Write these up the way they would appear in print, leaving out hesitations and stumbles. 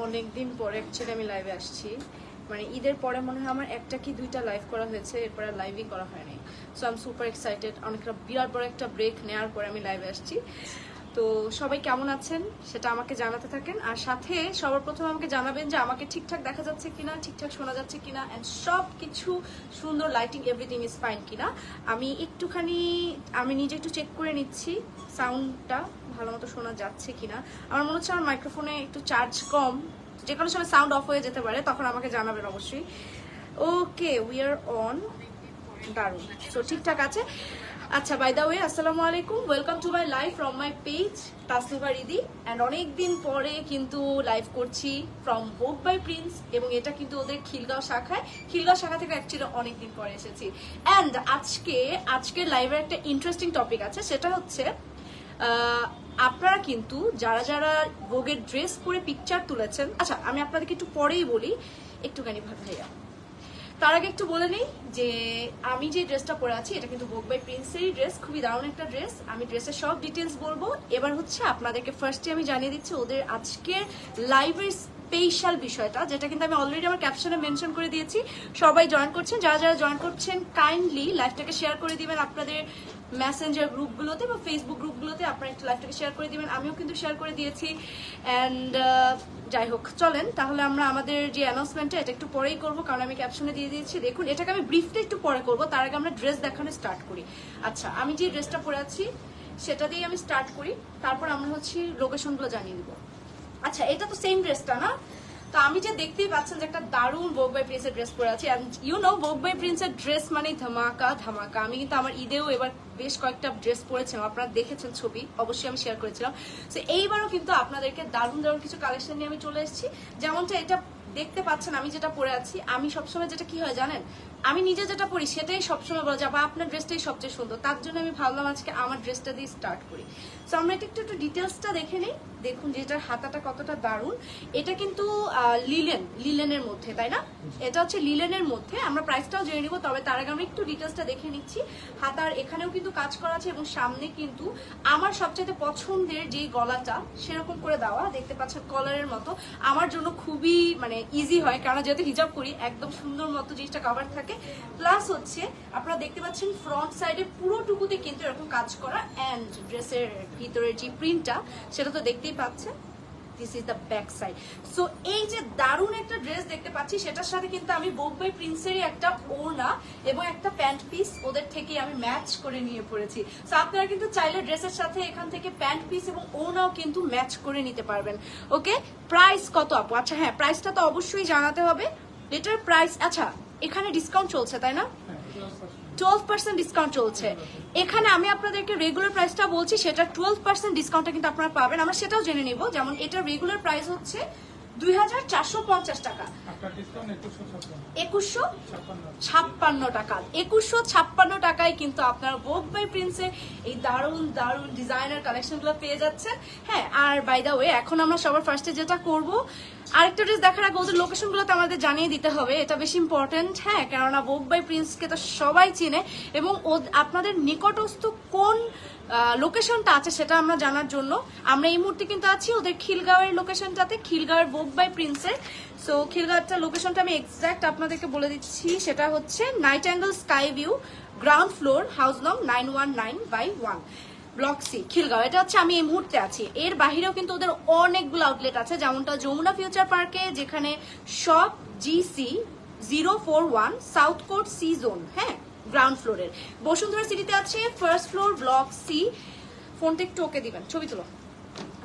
অনেকদিন পরে অ্যাকচুয়ালি আমি লাইভে আসছি। মানে ঈদের পরে মনে হয় আমার একটা কি দুইটা লাইভ করা হয়েছে, এরপরে লাইভই করা হয়নি। So I am super excited. অনেকটা বিরাট বড় একটা ব্রেক নেওয়ার পরে আমি লাইভে আসছি। তো সবাই কেমন আছেন সেটা আমাকে জানাতে থাকেন, আর সাথে সবার প্রথমে আমাকে জানাবেন যে আমাকে ঠিকঠাক দেখা যাচ্ছে কিনা, ঠিকঠাক শোনা যাচ্ছে কিনা, অ্যান্ড সব কিছু সুন্দর লাইটিং এভরিথিং ইজ ফাইন কিনা। আমি নিজে একটু চেক করে নিচ্ছি সাউন্ডটা ভালো মতো শোনা যাচ্ছে কিনা। আমার মনে হচ্ছে আমার মাইক্রোফোনে একটু চার্জ কম, যে কোনো সময় সাউন্ড অফ হয়ে যেতে পারে, তখন আমাকে জানাবেন অবশ্যই। Okay, we are on. দারুণ, সো ঠিকঠাক আছে। আচ্ছা, বাই দ্য ওয়ে, আসসালামু আলাইকুম, welcome to my live from my page Tasnuva Ridi. And অনেকদিন পরে কিন্তু লাইভ করছি ফ্রম ভোগ বাই প্রিন্স, এবং এটা কিন্তু ওদের খিলগাঁও শাখা থেকে অ্যাকচুয়ালি অনেকদিন পরে এসেছি। অ্যান্ড আজকের লাইভের একটা ইন্টারেস্টিং টপিক আছে, সেটা হচ্ছে আপনারা কিন্তু যারা ভোগের ড্রেস পরে পিকচার তুলেছেন। আচ্ছা, আমি আপনাদেরকে একটু পরেই বলি, একটুখানি ভাইয়া তার আগে একটু বলে নিই যে আমি যে ড্রেসটা পরে আছি এটা কিন্তু ভোগ বাই প্রিন্সেরই ড্রেস, খুবই দারুণ একটা ড্রেস। আমি ড্রেসের সব ডিটেলস বলবো। এবার হচ্ছে আপনাদেরকে ফার্স্টে আমি জানিয়ে দিচ্ছি ওদের আজকের লাইভের স্পেশাল বিষয়টা, যেটা কিন্তু আমি অলরেডি আমার ক্যাপশনে মেনশন করে দিয়েছি। সবাই জয়েন করছেন, যারা জয়েন করছেন কাইন্ডলি লাইভটাকে শেয়ার করে দিবেন আপনাদের মেসেঞ্জার গ্রুপগুলোতে বা ফেসবুক গ্রুপগুলোতে। আপনারা একটু লাইভটাকে শেয়ার করে দিবেন, আমিও কিন্তু শেয়ার করে দিয়েছি। অ্যান্ড যাই হোক, চলেন তাহলে আমরা আমাদের যে অ্যানাউন্সমেন্টটা এটা একটু পরেই করবো, কারণ আমি ক্যাপশনে দিয়ে দিয়েছি। দেখুন, এটাকে আমি ব্রিফটা একটু পরে করবো, তার আগে আমরা ড্রেস দেখানো স্টার্ট করি। আচ্ছা, আমি যে ড্রেসটা পরে আছি সেটা দিয়ে আমি স্টার্ট করি, তারপর আমরা হচ্ছে লোকেশনগুলো জানিয়ে দিব। আচ্ছা, এটা তো সেম ড্রেসটা না? তো আমি যে দেখতেই পাচ্ছেন যে একটা দারুণ ভোগ বাই প্রিন্সের ড্রেস পরে আছি। এন্ড ইউ নো, ভোগ বাই প্রিন্সের ড্রেস মানে ধামাকা। আমি কিন্তু আমার ঈদেও এবার বেশ কয়েকটা ড্রেস পরেছিলাম, আপনারা দেখেছেন ছবি, অবশ্যই আমি শেয়ার করেছিলাম। তো এইবারও কিন্তু আপনাদেরকে দারুণ কিছু কালেকশন নিয়ে আমি চলে এসেছি। যেমনটা এটা দেখতে পাচ্ছেন আমি যেটা পরে আছি, আমি সবসময় যেটা কি হয় জানেন, আমি নিজে যেটা পরি সেটাই সবসময় বলা যায়, বা আপনার ড্রেসটাই সবচেয়ে সুন্দর। তার জন্য আমি ভাবলাম আজকে আমার ড্রেসটা দিয়ে স্টার্ট করি। সো আমরা একটু ডিটেলসটা দেখে নিই। দেখুন যে এটার হাতাটা কতটা দারুণ। এটা কিন্তু লিলেনের মধ্যে, তাই না? এটা হচ্ছে লিলেনের মধ্যে। আমরা প্রাইসটাও জেনে নিব, তবে তার আগে আমরা একটু ডিটেলসটা দেখে নিচ্ছি। হাতার এখানেও কিন্তু কাজ করা আছে, এবং সামনে কিন্তু আমার সবচেয়ে পছন্দের যে গলাটা সেরকম করে দেওয়া, দেখতে পাচ্ছেন কলারের মতো। আমার জন্য খুবই মানে ইজি হয়, কারণ যেহেতু হিজাব করি একদম সুন্দর মতো জিনিসটা কভার থাকে। প্লাস হচ্ছে আপনারা দেখতে পাচ্ছেন ফ্রন্ট সাইডে পুরোটুকুতে কিন্তু এরকম কাজ করা, অ্যান্ড ড্রেসের ভিতরের যে প্রিন্টটা সেটা তো দেখতেই পাচ্ছেন। This is the back side. So এই যে দারুণ একটা ড্রেস দেখতে পাচ্ছি, সেটার সাথে কিন্তু আমি ভোগ বাই প্রিন্সেরই একটা ওড়না এবং একটা প্যান্ট পিস ওদের থেকে আমি ম্যাচ করে নিয়ে পড়েছি। সো আপনারা কিন্তু চাইলে ড্রেসের সাথে এখান থেকে প্যান্ট পিস এবং ওড়নাও কিন্তু ম্যাচ করে নিতে পারবেন। ওকে, প্রাইস কত আপু? আচ্ছা হ্যাঁ, প্রাইসটা তো অবশ্যই জানাতে হবে। এটার প্রাইস, আচ্ছা এখানে ডিসকাউন্ট চলছে তাই না? 12% ডিসকাউন্ট চলছে। এখানে আমি আপনাদেরকে রেগুলার প্রাইসটা বলছি, সেটা 12% ডিসকাউন্টটা কিন্তু আপনারা পাবেন। আমরা সেটাও জেনে নিব। যেমন এটার রেগুলার প্রাইস হচ্ছে 2450 টাকা, 2156 টাকা। 2156 টাকায় কিন্তু আপনারা ভোগ বাই প্রিন্সের এই দারুণ ডিজাইনার কালেকশনগুলো পেয়ে যাচ্ছেন। হ্যাঁ, আর বাই দ্য ওয়ে, এখন আমরা সবার ফার্স্টে যেটা করব, আরেকটা ড্রেস দেখার আগে ওদের লোকেশনগুলোতে আমাদের জানিয়ে দিতে হবে, এটা বেশি ইম্পর্টেন্ট। হ্যাঁ, কেননা ভোগ বাই প্রিন্সকে তো সবাই চিনে, এবং আপনাদের নিকটস্থ কোন লোকেশনটা আছে সেটা আমরা জানার জন্য আমরা এই মুহূর্তে কিন্তু আছি ওদের খিলগাঁওয়ের লোকেশনটাতে, খিলগাঁওয়ের ভোগ বাই প্রিন্সের। সো খিলগাঁওটা লোকেশনটা আমি এক্সাক্ট আপনাদেরকে বলে দিচ্ছি, সেটা হচ্ছে night angle sky view, ground floor, house নং 919/1, ব্লক সি, খিলগাঁও। এটা হচ্ছে আমি এই মুহূর্তে আছি। এর বাহিরেও কিন্তু ওদের অনেকগুলো আউটলেট আছে, যেমনটা যমুনা ফিউচার পার্কে, যেখানে shop GC 041 south court C zone, হ্যাঁ গ্রাউন্ড ফ্লোরের। বসুন্ধরা সিটিতে আছে ফার্স্ট ফ্লোর ব্লক সি, ফোনটা একটু ওকে দিবেন, ছবি তুলো।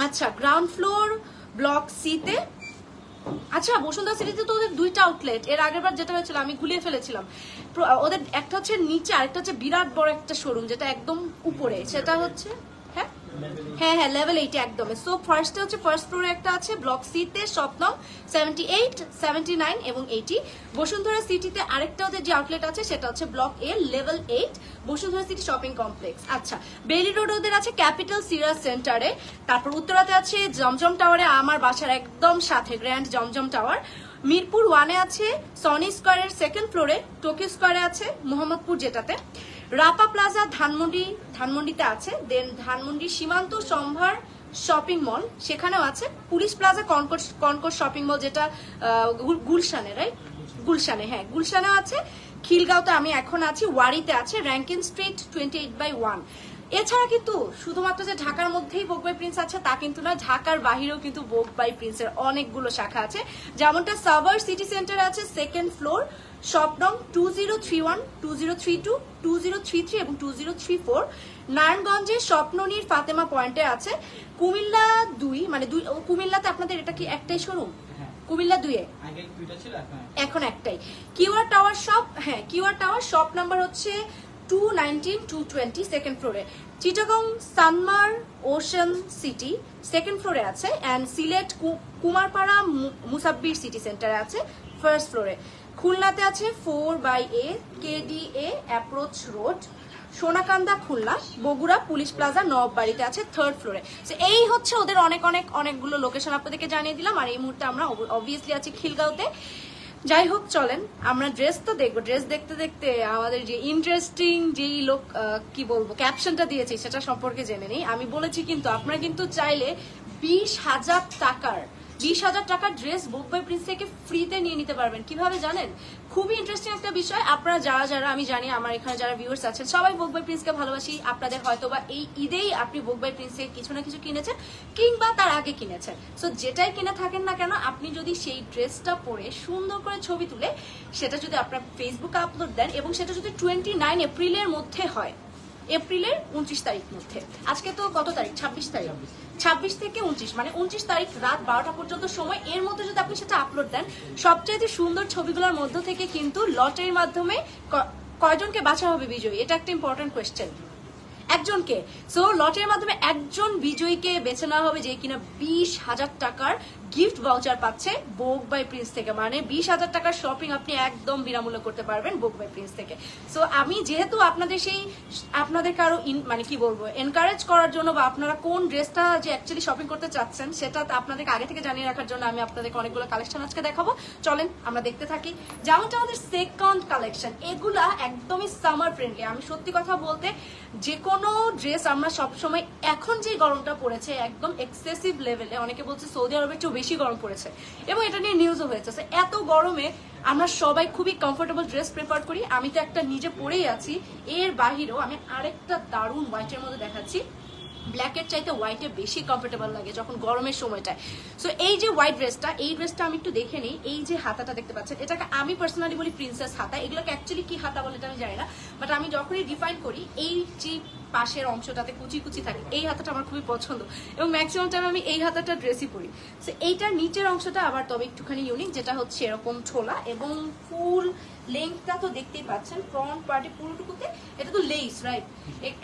আচ্ছা, গ্রাউন্ড ফ্লোর ব্লক সিতে। আচ্ছা, বসুন্ধরা সিটিতে তো ওদের দুইটা আউটলেট। এর আগের বার যেটা হয়েছিল আমি গুলিয়ে ফেলেছিলাম, ওদের একটা হচ্ছে নিচে, আরেকটা হচ্ছে বিরাট বড় একটা শোরুম যেটা একদম উপরে, সেটা হচ্ছে হ্যাঁ লেভেল 8 একদম। সো ফার্স্টে হচ্ছে ফার্স্ট ফ্লোরে একটা আছে ব্লক সি তে, শপ নং 78, 79 এবং 80। বসুন্ধরা সিটিতে আরেকটা ওদের যে আউটলেট আছে সেটা হচ্ছে ব্লক এ, level 8, Bashundhara city shopping complex. আচ্ছা, বেলি রোড ওদের আছে ক্যাপিটাল সিরাজ সেন্টারে। তারপর উত্তরাতে আছে জমজম টাওয়ারে, আমার বাসার একদম সাথে গ্র্যান্ড জমজম টাওয়ার। মিরপুর 1-এ আছে সনি স্কয়ারের সেকেন্ড ফ্লোরে, টোকিও স্কয়ারে আছে মোহাম্মদপুর যেটাতে, রাপা প্লাজা ধানমন্ডিতে আছে, দেন ধানমন্ডি সীমান্ত সম্ভার শপিং মল সেখানেও আছে, police plaza concord shopping mall যেটা গুলশানে, রাইট? গুলশানে, হ্যাঁ গুলশানেও আছে, খিলগাঁওতে আমি এখন আছি, ওয়ারিতে আছে, র্যাঙ্কিন স্ট্রিট 28/1। এছাড়া কিন্তু শুধুমাত্র যে ঢাকার মধ্যেই ভোগ বাই প্রিন্স আছে তা কিন্তু না, ঢাকার বাহিরেও কিন্তু ভোগ বাই প্রিন্সের অনেকগুলো শাখা আছে, যেমনটা সাভার সিটি সেন্টারে আছে 2nd ফ্লোর, শপ নং 2031, 2032, 2033 এবং 2034। নারায়ণগঞ্জে স্বপ্ননীর ফাতেমা পয়েন্টে আছে, কুমিল্লা 2 মানে কুমিল্লাতে আপনাদের এটা কি একটাই শোরুম? কুমিল্লা 2-এ এখন একটাই। কিউআর টাওয়ার শপ, হ্যাঁ কিউআর টাওয়ার শপ নাম্বার হচ্ছে 219, 220 2nd ফ্লোরে। Chittagong Sanmar ocean city 2nd ফ্লোরে আছে, অ্যান্ড সিলেট কুমারপাড়া মুসাব্বির সিটি সেন্টারে আছে 1st ফ্লোরে। খুলনাতে আছে 4/A KDA approach road, Sonakanda Khulna. Bogura police plaza নববাড়িতে আছে 3rd ফ্লোরে। তো এই হচ্ছে ওদের অনেকগুলো লোকেশন আপনাদেরকে জানিয়ে দিলাম। আর এই মুহূর্তে আমরা অবভিয়াসলি আছি খিলগাঁওতে। যাই হোক চলেন আমরা ড্রেস তো দেখবো, ড্রেস দেখতে দেখতে আমাদের যে ইন্টারেস্টিং যেই লোক কি বলবো ক্যাপশনটা দিয়েছে সেটা সম্পর্কে জেনে নিই। আমি বলেছি কিন্তু আপনারা কিন্তু চাইলে 20,000 টাকার ড্রেস ভোগ বাই প্রিন্স থেকে ফ্রিতে নিয়ে নিতে পারবেন। কিভাবে জানেন? খুবই ইন্টারেস্টিং একটা বিষয়। আপনারা যারা আমি জানি আমার এখানে যারা ভিউয়ার্স আছেন সবাই ভোগ বাই প্রিন্সকে ভালোবাসি। আপনাদের হয়তোবা এই ঈদেই আপনি ভোগ বাই প্রিন্সে কিছু না কিছু কিনেছেন কিংবা তার আগে কিনেছেন। সো যেটাই কিনে থাকেন না কেন, আপনি যদি সেই ড্রেসটা পরে সুন্দর করে ছবি তুলে সেটা যদি আপনার ফেসবুকে আপলোড দেন এবং সেটা যদি 29 এপ্রিলের মধ্যে হয়, এপ্রিলের 29 তারিখ মধ্যে, আজকে তো কত তারিখ? 26 তারিখ, 26 থেকে 29 মানে 29 তারিখ রাত 12টা পর্যন্ত সময়, এর মধ্যে যদি আপনি সেটা আপলোড দেন, সবচেয়ে সুন্দর ছবিগুলোর মধ্য থেকে কিন্তু লটারির মাধ্যমে কয়জনকে বাছা হবে বিজয়ী? এটা একটা ইম্পর্টেন্ট কোয়েশ্চেন। একজনকে। সো লটারির মাধ্যমে একজন বিজয়ীকে বেছে নেওয়া হবে যে কিনা 20,000 টাকার গিফট ভাউচার পাচ্ছে ভোগ বাই প্রিন্স থেকে। মানে 20,000 টাকার শপিং আপনি একদম বিনামূল্যে করতে পারবেন ভোগ বাই প্রিন্স থেকে। সো আমি যেহেতু আপনাদের কারো মানে কি বলবো এনকারেজ করার জন্য বা আপনারা কোন ড্রেসটা যে অ্যাকচুয়ালি শপিং করতে চাচ্ছেন সেটা আপনাদেরকে আগে থেকে জানিয়ে রাখার জন্য আমি আপনাদেরকে অনেকগুলো কালেকশন আজকে দেখাবো। চলেন আমরা দেখতে থাকি। যেমনটা আমাদের 2nd কালেকশন, এগুলা একদমই সামার ফ্রেন্ডলি। আমি সত্যি কথা বলতে যে কোনো ড্রেস আমরা সবসময়, এখন যে গরমটা পড়েছে একদম এক্সেসিভ লেভেলে, অনেকে বলছে সৌদি আরবের চেয়েও বেশি গরম পড়েছে এবং এটা নিয়ে নিউজও হয়েছে। এত গরমে আমরা সবাই খুবই কমফোর্টেবল ড্রেস প্রেফার করি। আমি তো একটা নিজে পরেই আছি, এর বাহিরেও আমি আরেকটা দারুণ হোয়াইটের মধ্যে দেখাচ্ছি। ব্ল্যাকের চাইতে হোয়াইটে বেশি কমফোর্টেবল লাগে যখন গরমের সময়টায়। সো এই যে হোয়াইট ড্রেসটা, এই ড্রেসটা আমি একটু দেখে নিই। এই যে হাতাটা দেখতে পাচ্ছেন, এটাকে আমি পার্সোনালি বলি প্রিন্সেস হাতা। এগুলোকে অ্যাকচুয়ালি কি হাতা বলে এটা আমি জানি না, বাট আমি যখনই ডিফাইন করি এই যে পাশের অংশটাতে কুচি কুচি থাকে এই হাতাটা আমার খুবই পছন্দ এবং ম্যাক্সিমাম টাইম আমি এই হাতাটা ড্রেসই পরি। সো এইটার নিচের অংশটা আবার তবে একটুখানি ইউনিক, যেটা হচ্ছে এরকম ছোলা এবং ফুল লেন্থটা তো দেখতেই পাচ্ছেন। ফ্রন্ট পার্টে পুরোটুকুতে এটা তো লেস, রাইট?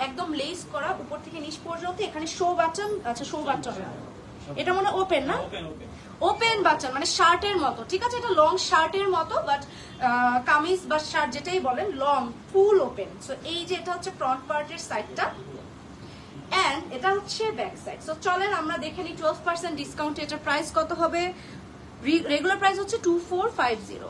একদম লেস করা উপর থেকে নিচ পর্যন্ত। এখানে শো বাটন, আচ্ছা শো বাটন এটা মনে ওপেন না, ওপেন বাটন মানে শার্টের মতো, ঠিক আছে? এটা লং শার্টের মতো, বাট কামিজ বা শার্ট যেটাই বলেন লং ফুল ওপেন। সো এই যে এটা হচ্ছে ফ্রন্ট পার্টের সাইডটা এন্ড এটা হচ্ছে ব্যাক সাইড। সো চলেন আমরা দেখে নিই 12% ডিসকাউন্ট এটার প্রাইস কত হবে। রেগুলার প্রাইস হচ্ছে 2450,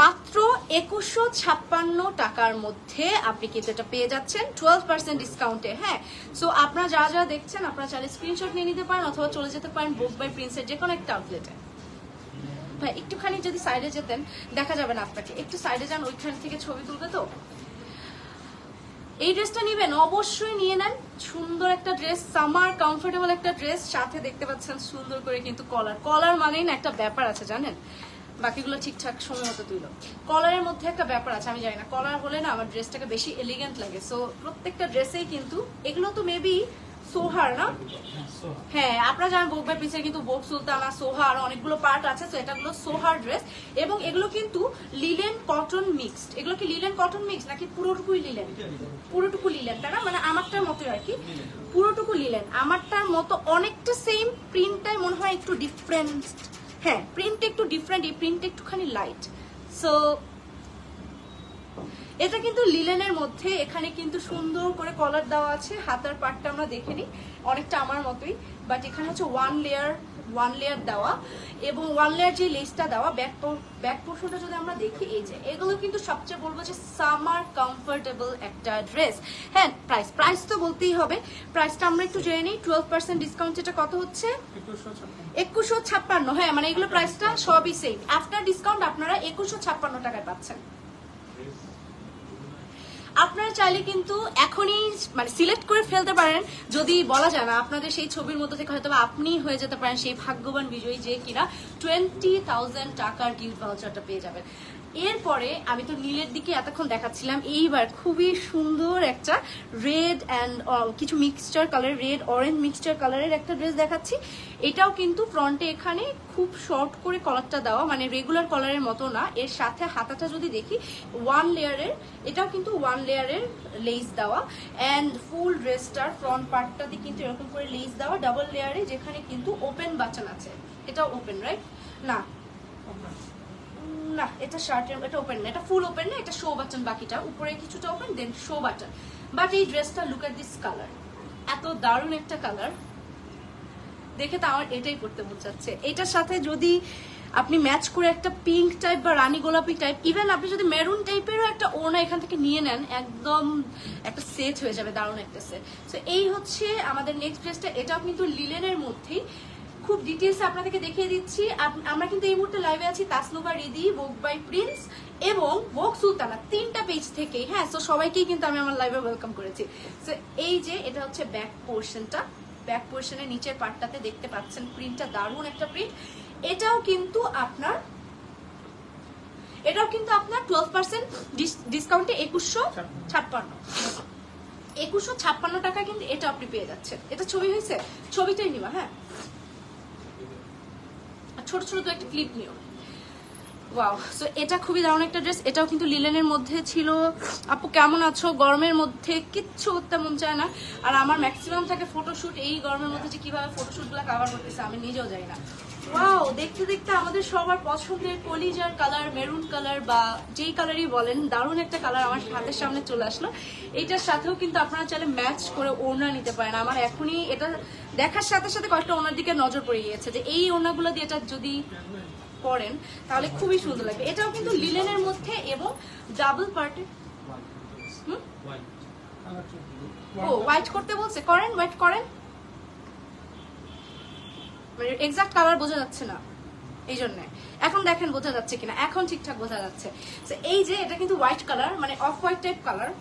মাত্র 2156 টাকার মধ্যে আপনি কিন্তু এটা পেয়ে যাচ্ছেন 12% ডিসকাউন্টে। হ্যাঁ, সো আপনারা যারা দেখছেন আপনারা চাইলে স্ক্রিনশট নিয়ে নিতে পারেন অথবা চলে যেতে পারেন ভোগ বাই প্রিন্সের যে কোনো একটা আউটলেটে। ভাই একটুখানি যদি সাইডে যেতেন দেখা যাবে না আপনাকে, একটু সাইডে যান, ওইখান থেকে ছবি তুলবে তো। এই ড্রেসটা নিবেন অবশ্যই নিয়ে নেন, সুন্দর একটা ড্রেস, সামার কমফোর্টেবল একটা ড্রেস, সাথে দেখতে পাচ্ছেন সুন্দর করে কিন্তু কলার মানেই না একটা ব্যাপার আছে জানেন, বাকিগুলো ঠিকঠাক সময় মতো তুইল। কলারের মধ্যে একটা ব্যাপার আছে, আমি জানি না, কলার হলে না আমার ড্রেসটাকে বেশি এলিগেন্ট লাগে। সো প্রত্যেকটা ড্রেসেই কিন্তু এগুলো তো মেবি সোহার না, হ্যাঁ আপনারা জানেন ভোগ বাই প্রিন্সের কিন্তু ভোগ সুলতানা সোহার অনেকগুলো পার্ট আছে। তো এটাগুলো সোহার ড্রেস এবং এগুলো কিন্তু লিলেন কটন মিক্সড। এগুলো কি লিলেন কটন মিক্সড নাকি পুরোটুকুই লিলেন? পুরোটুকু লিলেন, তাই না? মানে আমারটার মতোই আর কি, পুরোটুকু লিলেন আমারটার মতো, অনেকটা সেম। প্রিন্টটাই মনে হয় একটু ডিফারেন্ট, হ্যাঁ প্রিন্টটা একটু ডিফারেন্ট, এই প্রিন্টটা একটুখানি লাইট। সো এটা কিন্তু লিলেনের মধ্যে, এখানে কিন্তু সুন্দর করে কলার দেওয়া আছে। হাতার পার্টটা আমরা দেখে নিই, অনেকটা আমার মতোই বাট এখানে হচ্ছে ওয়ান লেয়ার দেওয়া, এবং ওয়ান লেয়ার যে লেসটা দেওয়া। ব্যাক পোর্শনটা যদি আমরা দেখি, এই যে এগুলো কিন্তু সবচেয়ে বলবো যে সামার কমফোর্টেবল একটা ড্রেস। হ্যাঁ, প্রাইস তো বলতেই হবে। প্রাইসটা আমরা একটু জেনে নিই। 12% ডিসকাউন্ট, এটা কত হচ্ছে? 2156। হ্যাঁ, মানে এগুলো প্রাইসটা সবই সেম। আফটার ডিসকাউন্ট আপনারা 2156 টাকায় পাচ্ছেন। আপনারা চাইলে কিন্তু এখনই মানে সিলেক্ট করে ফেলতে পারেন, যদি বলা যায় না আপনাদের সেই ছবির মধ্যে থেকে হয়তো আপনি হয়ে যেতে পারেন সেই ভাগ্যবান বিজয়ী যে কিনা 20,000 টাকার গিফট ভাউচারটা পেয়ে যাবেন। এরপরে আমি তো নীলের দিকে এতক্ষণ দেখাচ্ছিলাম, এইবার খুবই সুন্দর একটা রেড অ্যান্ড কিছু mixture colour, red orange mixture কালারের একটা ড্রেস দেখাচ্ছি। এটাও কিন্তু ফ্রন্টে এখানে খুব শর্ট করে কলারটা দেওয়া, মানে রেগুলার কলারের মতো না। এর সাথে হাতাটা যদি দেখি ওয়ান লেয়ারের, এটাও কিন্তু ওয়ান লেয়ারের লেস দেওয়া, অ্যান্ড ফুল ড্রেসটার ফ্রন্ট পার্টটাতে কিন্তু এরকম করে লেস দেওয়া ডাবল লেয়ারে, যেখানে কিন্তু ওপেন বাটন আছে। এটাও ওপেন, রাইট? না না, এটা শার্টের, এটা ওপেন না, এটা ফুল ওপেন না, এটা শো বাটন, বাকিটা উপরে কিছুটা open then show button. But এই ড্রেসটা লুক এট দিস কালার, এত দারুণ একটা কালার, দেখে তো আমার এটাই পড়তে মন চাচ্ছে। এটার সাথে যদি আপনি ম্যাচ করে একটা পিঙ্ক টাইপ বা রানী গোলাপি টাইপ, ইভেন আপনি যদি মেরুন টাইপেরও একটা ওড়না এখান থেকে নিয়ে নেন, একদম একটা সেট হয়ে যাবে, দারুণ একটা সেট। সো এই হচ্ছে আমাদের নেক্সট ড্রেসটা। এটাও কিন্তু লিলেনের মধ্যেই, খুব ডিটেলস আপনাদেরকে দেখিয়ে দিচ্ছি। আমরা কিন্তু এই মুহূর্তে লাইভে আছি তাসনুভা রিদি, ভোগ বাই প্রিন্স এবং ভোগ সুলতানা, 3টা পেজ থেকেই। হ্যাঁ, সো সবাইকেই কিন্তু আমি আমার লাইভে ওয়েলকাম করেছি। সো এই যে এটা হচ্ছে ব্যাক পোর্শনটা, ব্যাক পোর্শনের নিচের পার্টটাতে দেখতে পাচ্ছেন প্রিন্টটা, দারুণ একটা প্রিন্ট। এটাও কিন্তু আপনার 12% ডিসকাউন্টে 2156 টাকা কিন্তু এটা আপনি পেয়ে যাচ্ছেন। এটা ছবি হয়েছে, ছবিটাই নিবা। হ্যাঁ, ছোট ছোট তো একটা ক্লিপ নিও। ওয়াও, সো এটা খুবই দারুণ একটা ড্রেস। এটাও কিন্তু লিলেনের মধ্যে ছিল। আপু কেমন আছো? গরমের মধ্যে কিচ্ছু করতে মন চায় না, আর আমার ম্যাক্সিমাম থাকে ফটোশুট। এই গরমের মধ্যে যে কিভাবে ফটোশুট গুলো কভার করতেছে আমি নিজেও জানি না। ওয়াও, দেখতে দেখতে আমাদের সবার পছন্দের কলিজার কালার, মেরুন কালার বা যেই কালারই বলেন, দারুণ একটা কালার আমার হাতের সামনে চলে আসলো। এইটার সাথেও কিন্তু আপনারা চাইলে ম্যাচ করে ওড়না নিতে পারেন। আমার এখনই এটা দেখার সাথে সাথে কয়েকটা ওড়নার দিকে নজর পড়ে গিয়েছে যে এই ওড়নাগুলো দিয়ে এটা যদি করেন তাহলে খুবই সুন্দর লাগবে। এটাও কিন্তু লিলেনের মধ্যে এবং ডাবল পার্টে। ও, হোয়াইট করতে বলছে, করেন, হোয়াইট করেন। মানে এক্সাক্ট কালার বোঝা যাচ্ছে না, এই জন্য। এখন দেখেন বোঝা যাচ্ছে কিনা, এখন ঠিকঠাক বোঝা যাচ্ছে। এই যে এটা কিন্তু হোয়াইট কালার, মানে অফ হোয়াইট টাইপ কালার।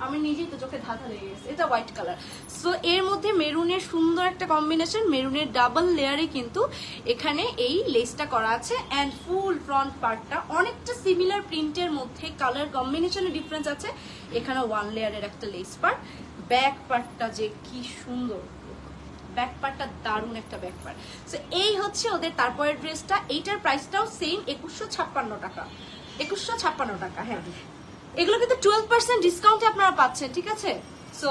আমি নিজেই তো চোখে ধাঁধা লেগে গেছে, এটা হোয়াইট কালার। সো এর মধ্যে মেরুনের সুন্দর একটা কম্বিনেশন, মেরুনের ডাবল লেয়ারে কিন্তু এখানে এই লেসটা করা আছে, অ্যান্ড ফুল ফ্রন্ট পার্টটা অনেকটা সিমিলার প্রিন্টের মধ্যে, কালার কম্বিনেশনের ডিফারেন্স আছে। এখানে ওয়ান লেয়ারের একটা লেস পার্ট। ব্যাক পার্টটা যে কি সুন্দর, ব্যাক পার্টটা দারুণ একটা ব্যাক পার্ট। সো এই হচ্ছে ওদের তারপরের ড্রেসটা। এইটার প্রাইসটাও সেম 2156 টাকা, 2156 টাকা। হ্যাঁ, এগুলো কিন্তু 12% ডিসকাউন্টে আপনারা পাচ্ছেন, ঠিক আছে? সো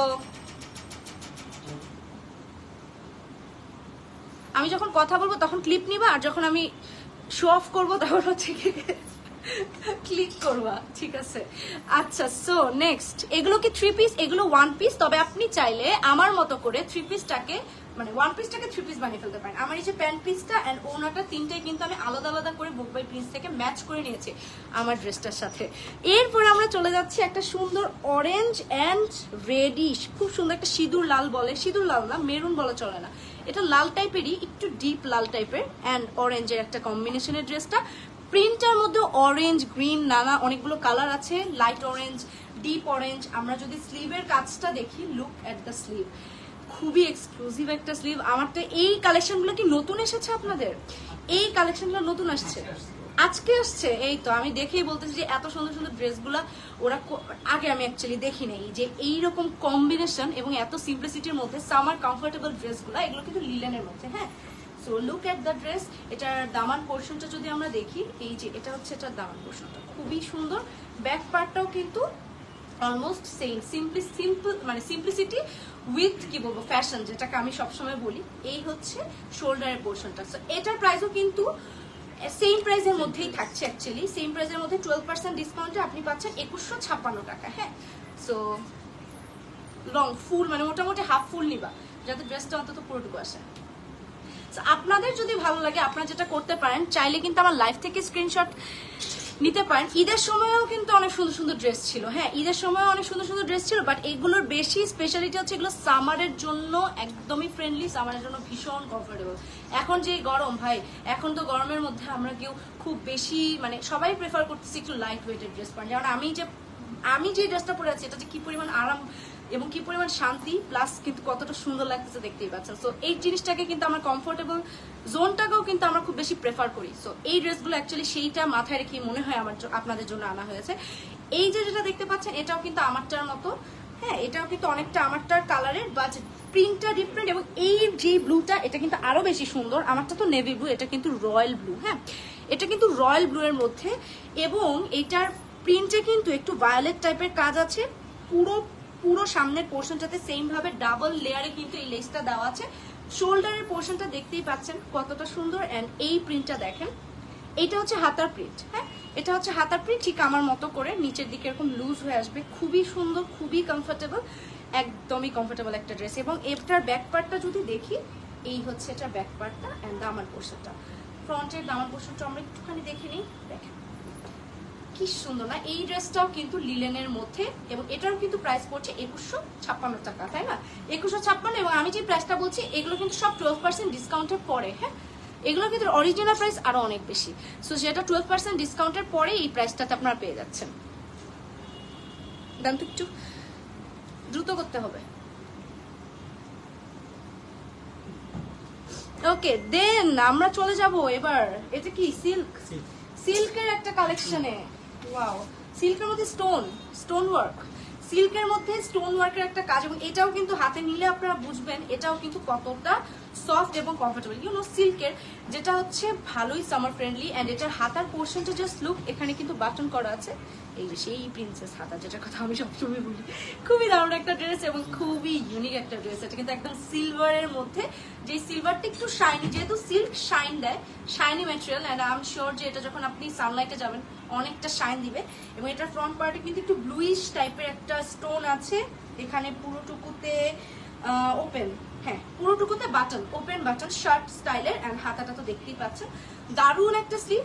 আমি যখন কথা বলবো তখন ক্লিপ নিবা, আর যখন আমি শো অফ করবো তখন হচ্ছে ক্লিক করবা, ঠিক আছে? আচ্ছা, সো নেক্সট, এগুলো কি 3 পিস? এগুলো 1 পিস। তবে আপনি চাইলে আমার মতো করে 3 পিসটাকে, মানে 1 পিসটাকে 3 পিস বানিয়ে ফেলতে পারেন। আমার এই যে প্যান্ট পিসটা এন্ড ওনাটা, তিনটাই কিন্তু আমি আলাদা আলাদা করে বুক বাই প্রিন্স থেকে ম্যাচ করে নিয়েছি আমার ড্রেসটার সাথে। এরপরে আমরা চলে যাচ্ছি একটা সুন্দর অরেঞ্জ অ্যান্ড রেডিশ, খুব সুন্দর একটা সিঁদুর লাল বলে, সিঁদুর লাল না, মেরুন বলা চলে না, এটা লাল টাইপেরই, একটু ডিপ লাল টাইপের অ্যান্ড অরেঞ্জের একটা কম্বিনেশনের ড্রেসটা। প্রিন্টার মধ্যে অরেঞ্জ, গ্রিন, নানা অনেকগুলো কালার আছে, লাইট অরেঞ্জ, ডিপ অরেঞ্জ। আমরা যদি স্লিভের কাজটা দেখি, লুক এট দ্য স্লিভ, খুবই এক্সক্লুসিভ একটা স্লিভ। আমার তো এই কালেকশনগুলো কি নতুন এসেছে আপনাদের? এই কালেকশনগুলো নতুন আসছে, আজকে আসছে। এই তো আমি দেখেই বলতেছি যে এত সুন্দর সুন্দর ড্রেসগুলা ওরা আগে আমি অ্যাকচুয়ালি দেখি নাই, যে এইরকম কম্বিনেশন এবং এত সিম্পলিসিটির মধ্যে সামার কমফোর্টেবল ড্রেসগুলো, এগুলো কিন্তু লিলেনের মধ্যে। হ্যাঁ, so look at the dress. এটার দামান পোর্শনটা যদি আমরা দেখি, এই যে এটা হচ্ছে এটার দামান পোর্শনটা, খুবই সুন্দর। ব্যাক পার্টটাও কিন্তু অলমোস্ট সেম, সিম্পল, মানে সিম্পলিসিটি উইথ কি বলবো ফ্যাশন, যেটাকে আমি সবসময় বলি। এই হচ্ছে শোল্ডারের পোর্শনটা। সো এটার প্রাইসও কিন্তু সেম প্রাইসের মধ্যেই থাকছে, অ্যাকচুয়ালি সেম প্রাইসের মধ্যে 12% ডিসকাউন্টে আপনি পাচ্ছেন 2156 টাকা। হ্যাঁ, সো লং ফুল, মানে মোটামুটি হাফ ফুল নিবা যাতে ড্রেসটা অন্তত পুরোটুকু আসে। আপনাদের যদি ভালো লাগে আপনারা যেটা করতে পারেন, চাইলে কিন্তু আমার লাইভ থেকে স্ক্রিনশট নিতে পারেন। ঈদের সময়ও কিন্তু অনেক সুন্দর সুন্দর ড্রেস ছিল, হ্যাঁ ঈদের সময় অনেক সুন্দর সুন্দর ড্রেস ছিল, বাট এগুলোর বেশি স্পেশালিটি হচ্ছে এগুলো সামারের জন্য একদমই ফ্রেন্ডলি, সামারের জন্য ভীষণ কমফোর্টেবল। এখন যে গরম ভাই, এখন তো গরমের মধ্যে আমরা কেউ খুব বেশি মানে সবাই প্রেফার করতেছি একটু লাইট ওয়েটের ড্রেস পরেন। যেমন আমি যে ড্রেসটা পরে আছি এটা যে কি পরিমাণ আরাম এবং কি পরিমাণ শান্তি, প্লাস কিন্তু কতটা সুন্দর লাগতেছে দেখতেই পাচ্ছেন। সো এই জিনিসটাকে কিন্তু আমার কমফোর্টেবল জোনটাকেও কিন্তু আমরা খুব বেশি প্রেফার করি। সো এই ড্রেসগুলো অ্যাকচুয়ালি সেইটা মাথায় রেখে মনে হয় আপনাদের জন্য আনা হয়েছে। এই যে যেটা দেখতে পাচ্ছেন এটাও কিন্তু আমারটার মতো, হ্যাঁ এটাও কিন্তু অনেকটা আমারটার কালারের, বাট প্রিন্টটা ডিফারেন্ট। এবং এই যে ব্লুটা এটা কিন্তু আরো বেশি সুন্দর, আমারটা তো নেভি ব্লু, এটা কিন্তু রয়্যাল ব্লু। হ্যাঁ এটা কিন্তু রয়্যাল ব্লু এর মধ্যে, এবং এটার প্রিন্টে কিন্তু একটু ভায়োলেট টাইপের কাজ আছে। পুরো সামনের পোর্শনটাতে সেম ভাবে ডাবল লেয়ারে কিন্তু এই লেসটা দেওয়া আছে। শোল্ডারের পোর্শনটা দেখতেই পাচ্ছেন কতটা সুন্দর, এন্ড এই প্রিন্টটা দেখেন, এটা হচ্ছে হাতার প্রিন্ট। হ্যাঁ এটা হচ্ছে হাতার প্রিন্ট, ঠিক আমার মতো করে নিচের দিকে এরকম লুজ হয়ে আসবে, খুবই সুন্দর, খুবই কমফোর্টেবল, একদমই কমফোর্টেবল একটা ড্রেস। এবং এটার ব্যাক পার্টটা যদি দেখি, এই হচ্ছে এটার ব্যাক পার্টটা এন্ড দামান পোর্শনটা। ফ্রন্টের দামান পোর্শনটা আমরা একটুখানি দেখে নিই, দেখেন কি সুন্দর না। এই ড্রেসটাও কিন্তু লিলেনের মধ্যে, এবং এটারও কিন্তু প্রাইস পড়ছে 2156 টাকা, তাই না 2156। এবং আমি যে প্রাইসটা বলছি এগুলো কিন্তু সব 12% ডিসকাউন্টের পরে। হ্যাঁ এগুলো কিন্তু অরিজিনাল প্রাইস আরো অনেক বেশি, সো সেটা 12% ডিসকাউন্টের পরে এই প্রাইসটাতে আপনারা পেয়ে যাচ্ছেন। দাম তো একটু দ্রুত করতে হবে। ওকে দেন আমরা চলে যাব এবার, এটা কি সিল্কের একটা কালেকশনে। ওয়াও, সিল্কের মধ্যে স্টোন ওয়ার্ক, সিল্কের মধ্যে স্টোন ওয়ার্কের একটা কাজ, এবং এটাও কিন্তু হাতে নিলে আপনারা বুঝবেন এটাও কিন্তু কতটা সফট এবং কমফোর্টেবল। ইউনো সিল্কের যেটা হচ্ছে ভালোই সামার ফ্রেন্ডলি, এন্ড এটার হাতার পোর্শনটা জাস্ট লুক, এখানে কিন্তু বাটন করা আছে, এই যে সেই প্রিন্সেস হাতা যেটার কথা আমি সবসময় বলি। খুবই দারুণ একটা ড্রেস এবং খুবই ইউনিক একটা ড্রেস। এটা কিন্তু একদম সিলভারের মধ্যে, যে সিলভারটা একটু শাইনি, যেহেতু সিল্ক শাইন দেয়, shiny material, and I am sure যে এটা যখন আপনি সানলাইটে যাবেন অনেকটা শাইন দিবে। এবং এটার ফ্রন্ট পার্টে কিন্তু একটু ব্লুইশ টাইপের একটা স্টোন আছে, এখানে পুরোটুকুতে ওপেন, হ্যাঁ পুরোটুকুতে বাটন, ওপেন বাটন শার্ট স্টাইলের, এন্ড হাতাটা তো দেখতেই পাচ্ছেন দারুণ একটা স্লিভ।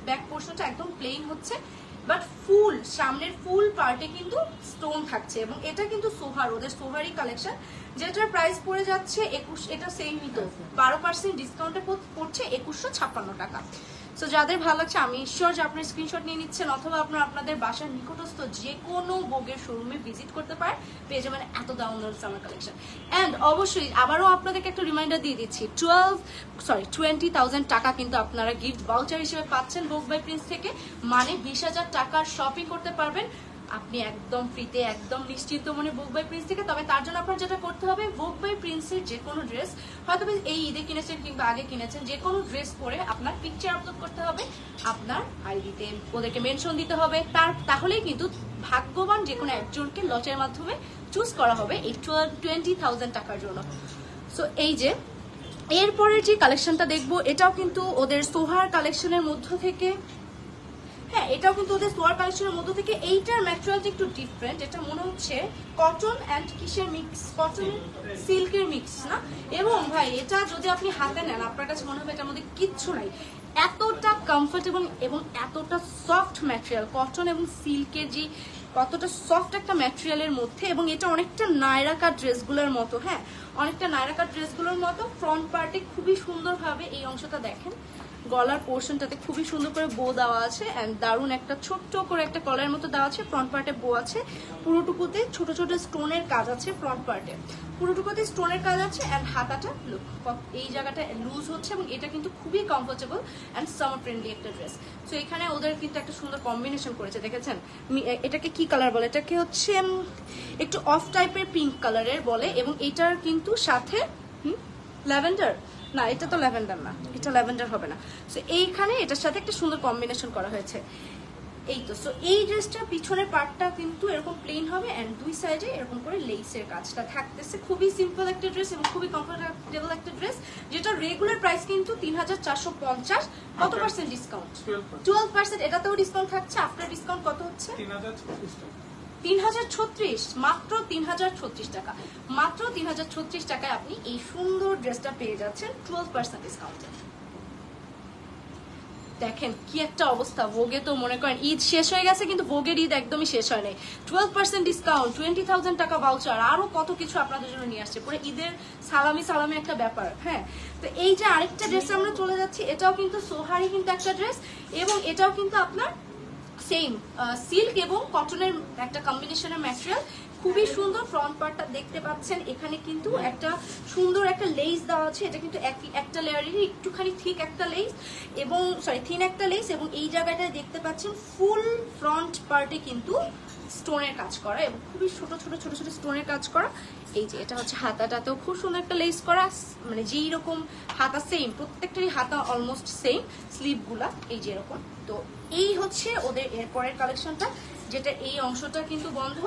ব্যাক পোর্শনটা একদম প্লেন হচ্ছে, বাট ফুল সামনের ফুল পার্টে কিন্তু স্টোন থাকছে। এবং এটা কিন্তু সোহার, ওদের সোহারি কালেকশন, যেটার প্রাইস পড়ে যাচ্ছে 21, এটা সেমই তো 12% ডিসকাউন্টে পড়ছে 2156 টাকা। সো যাদের ভালো লাগছে আমি শিওর যে আপনার স্ক্রিনশট নিয়ে নিচ্ছেন, অথবা আপনারা আপনাদের বাসার নিকটস্থ যে কোনো বোগের শোরুমে ভিজিট করতে পারেন, পেয়ে যাবেন এত দারুণ সামার কালেকশন। অ্যান্ড অবশ্যই আবারও আপনাদেরকে একটা রিমাইন্ডার দিয়ে দিচ্ছি, 20,000 টাকা কিন্তু আপনারা গিফট ভাউচার হিসেবে পাচ্ছেন ভোগ বাই প্রিন্স থেকে, মানে 20,000 টাকার শপিং করতে পারবেন আপনি একদম ফ্রিতে, একদম নিশ্চিন্ত মনে ভোগ বাই প্রিন্স থেকে। তবে তার জন্য আপনার যেটা করতে হবে, ভোগ বাই প্রিন্সের যে কোনো ড্রেস, হয়তো এই ঈদে কিনেছেন কিংবা আগে কিনেছেন, যে কোনো ড্রেস পরে আপনার পিকচার আপলোড করতে হবে, আপনার আইডিতে ওদেরকে মেনশন দিতে হবে, তাহলেই কিন্তু ভাগ্যবান যে কোনো একজনকে লটের মাধ্যমে চুজ করা হবে এই 20,000 টাকার জন্য। সো এই যে এরপরের যে কালেকশনটা দেখবো, এটাও কিন্তু ওদের সোহার কালেকশনের মধ্য থেকে, হ্যাঁ এটাও কিন্তু ওদের সোয়ার কালেকশনের মধ্যে থেকে। এইটার ম্যাটেরিয়ালটা একটু ডিফারেন্ট, এটা মনে হচ্ছে কটন অ্যান্ড কিসের মিক্স, কটন সিল্কের মিক্স না। এবং ভাই এটা যদি আপনি হাতে নেন আপনার কাছে মনে হবে এটার মধ্যে কিচ্ছু নাই, এতটা কমফোর্টেবল এবং এতটা সফট ম্যাটেরিয়াল, কটন এবং সিল্কের যে কতটা সফট একটা ম্যাটেরিয়ালের মধ্যে। এবং এটা অনেকটা নায়রা কাট ড্রেসগুলোর মতো, হ্যাঁ অনেকটা নায়রা কাট ড্রেসগুলোর মতো। ফ্রন্ট পার্টে খুবই সুন্দরভাবে এই অংশটা দেখেন, গলার পোর্শনটাতে খুবই সুন্দর করে বো দেওয়া আছে, এন্ড দারুণ একটা ছোট্ট করে একটা কলার মতো দেওয়া আছে। ফ্রন্ট পার্টে বো আছে, পুরোটুকুতে ছোট ছোট স্টোনের কাজ আছে, ফ্রন্ট পার্টে পুরোটুকুতে স্টোনের কাজ আছে, এন্ড হাতাটা লুক এই জায়গাটা লুজ হচ্ছে, এবং এটা কিন্তু খুবই কমফোর্টেবল এন্ড সামার ফ্রেন্ডলি একটা ড্রেস। সো এখানে ওদের কিন্তু একটা সুন্দর কম্বিনেশন করেছে, দেখেছেন এটাকে কি কালার বলে, এটাকে হচ্ছে একটু অফ টাইপের পিঙ্ক কালারের বলে, এবং এটার কিন্তু সাথে ল্যাভেন্ডার না, এটা তো ল্যাভেন্ডার না, এটা ল্যাভেন্ডার হবে না। সো এইখানে এটার সাথে একটা সুন্দর কম্বিনেশন করা হয়েছে, এই তো। সো এই ড্রেসটা পিছনের পার্টটা কিন্তু এরকম প্লেন হবে, এন্ড দুই সাইডে এরকম করে লেসের কাজটা থাকতেছে। খুবই সিম্পল একটা ড্রেস এবং খুবই কমফোর্টেবল একটা ড্রেস, যেটা রেগুলার প্রাইস কিন্তু 3,450। কত পার্সেন্ট ডিসকাউন্ট? 12%। এটাতেও ডিসকাউন্ট থাকছে, আফটার ডিসকাউন্ট কত হচ্ছে? 3036, মাত্র 3036 টাকা, মাত্র 3036 টাকায় আপনি এই সুন্দর ড্রেসটা পেয়ে যাচ্ছেন 12% ডিসকাউন্টে। দেখেন কি একটা অবস্থা, ভোগে তো মনে করেন ঈদ শেষ হয়ে গেছে, কিন্তু ভোগের ঈদ একদমই শেষ হয় নাই। 12% ডিসকাউন্ট, 20,000 টাকা ভাউচার, আরো কত কিছু আপনাদের জন্য নিয়ে আসছে, পুরো ঈদের সালামি একটা ব্যাপার। হ্যাঁ, তো এই যে আরেকটা ড্রেস আমরা চলে যাচ্ছি, এটাও কিন্তু সোহারি কিন্তু একটা ড্রেস, এবং এটাও কিন্তু আপনার সেম সিল্ক এবং কটনের একটা কম্বিনেশনের ম্যাটেরিয়াল, খুবই সুন্দর। ফ্রন্ট পার্টটা দেখতে পাচ্ছেন, এখানে কিন্তু একটা সুন্দর একটা লেস দেওয়া আছে, এটা কিন্তু একটা লেয়ারেরই একটুখানি থিক একটা লেস, এবং থিন একটা লেস, এবং এই জায়গাটায় দেখতে পাচ্ছেন ফুল ফ্রন্ট পার্টে কিন্তু স্টোনের কাজ করা, এবং খুবই ছোট ছোট ছোট ছোট স্টোনের কাজ করা। এই যে এটা হচ্ছে হাতাটাতেও খুব সুন্দর একটা লেস করা, মানে যেই রকম হাতা সেম, প্রত্যেকটারই হাতা অলমোস্ট সেম, স্লিভগুলা এই যে এরকম। তো এই হচ্ছে ওদের এরপরের কালেকশনটা, যেটা এই অংশটা কিন্তু বন্ধ,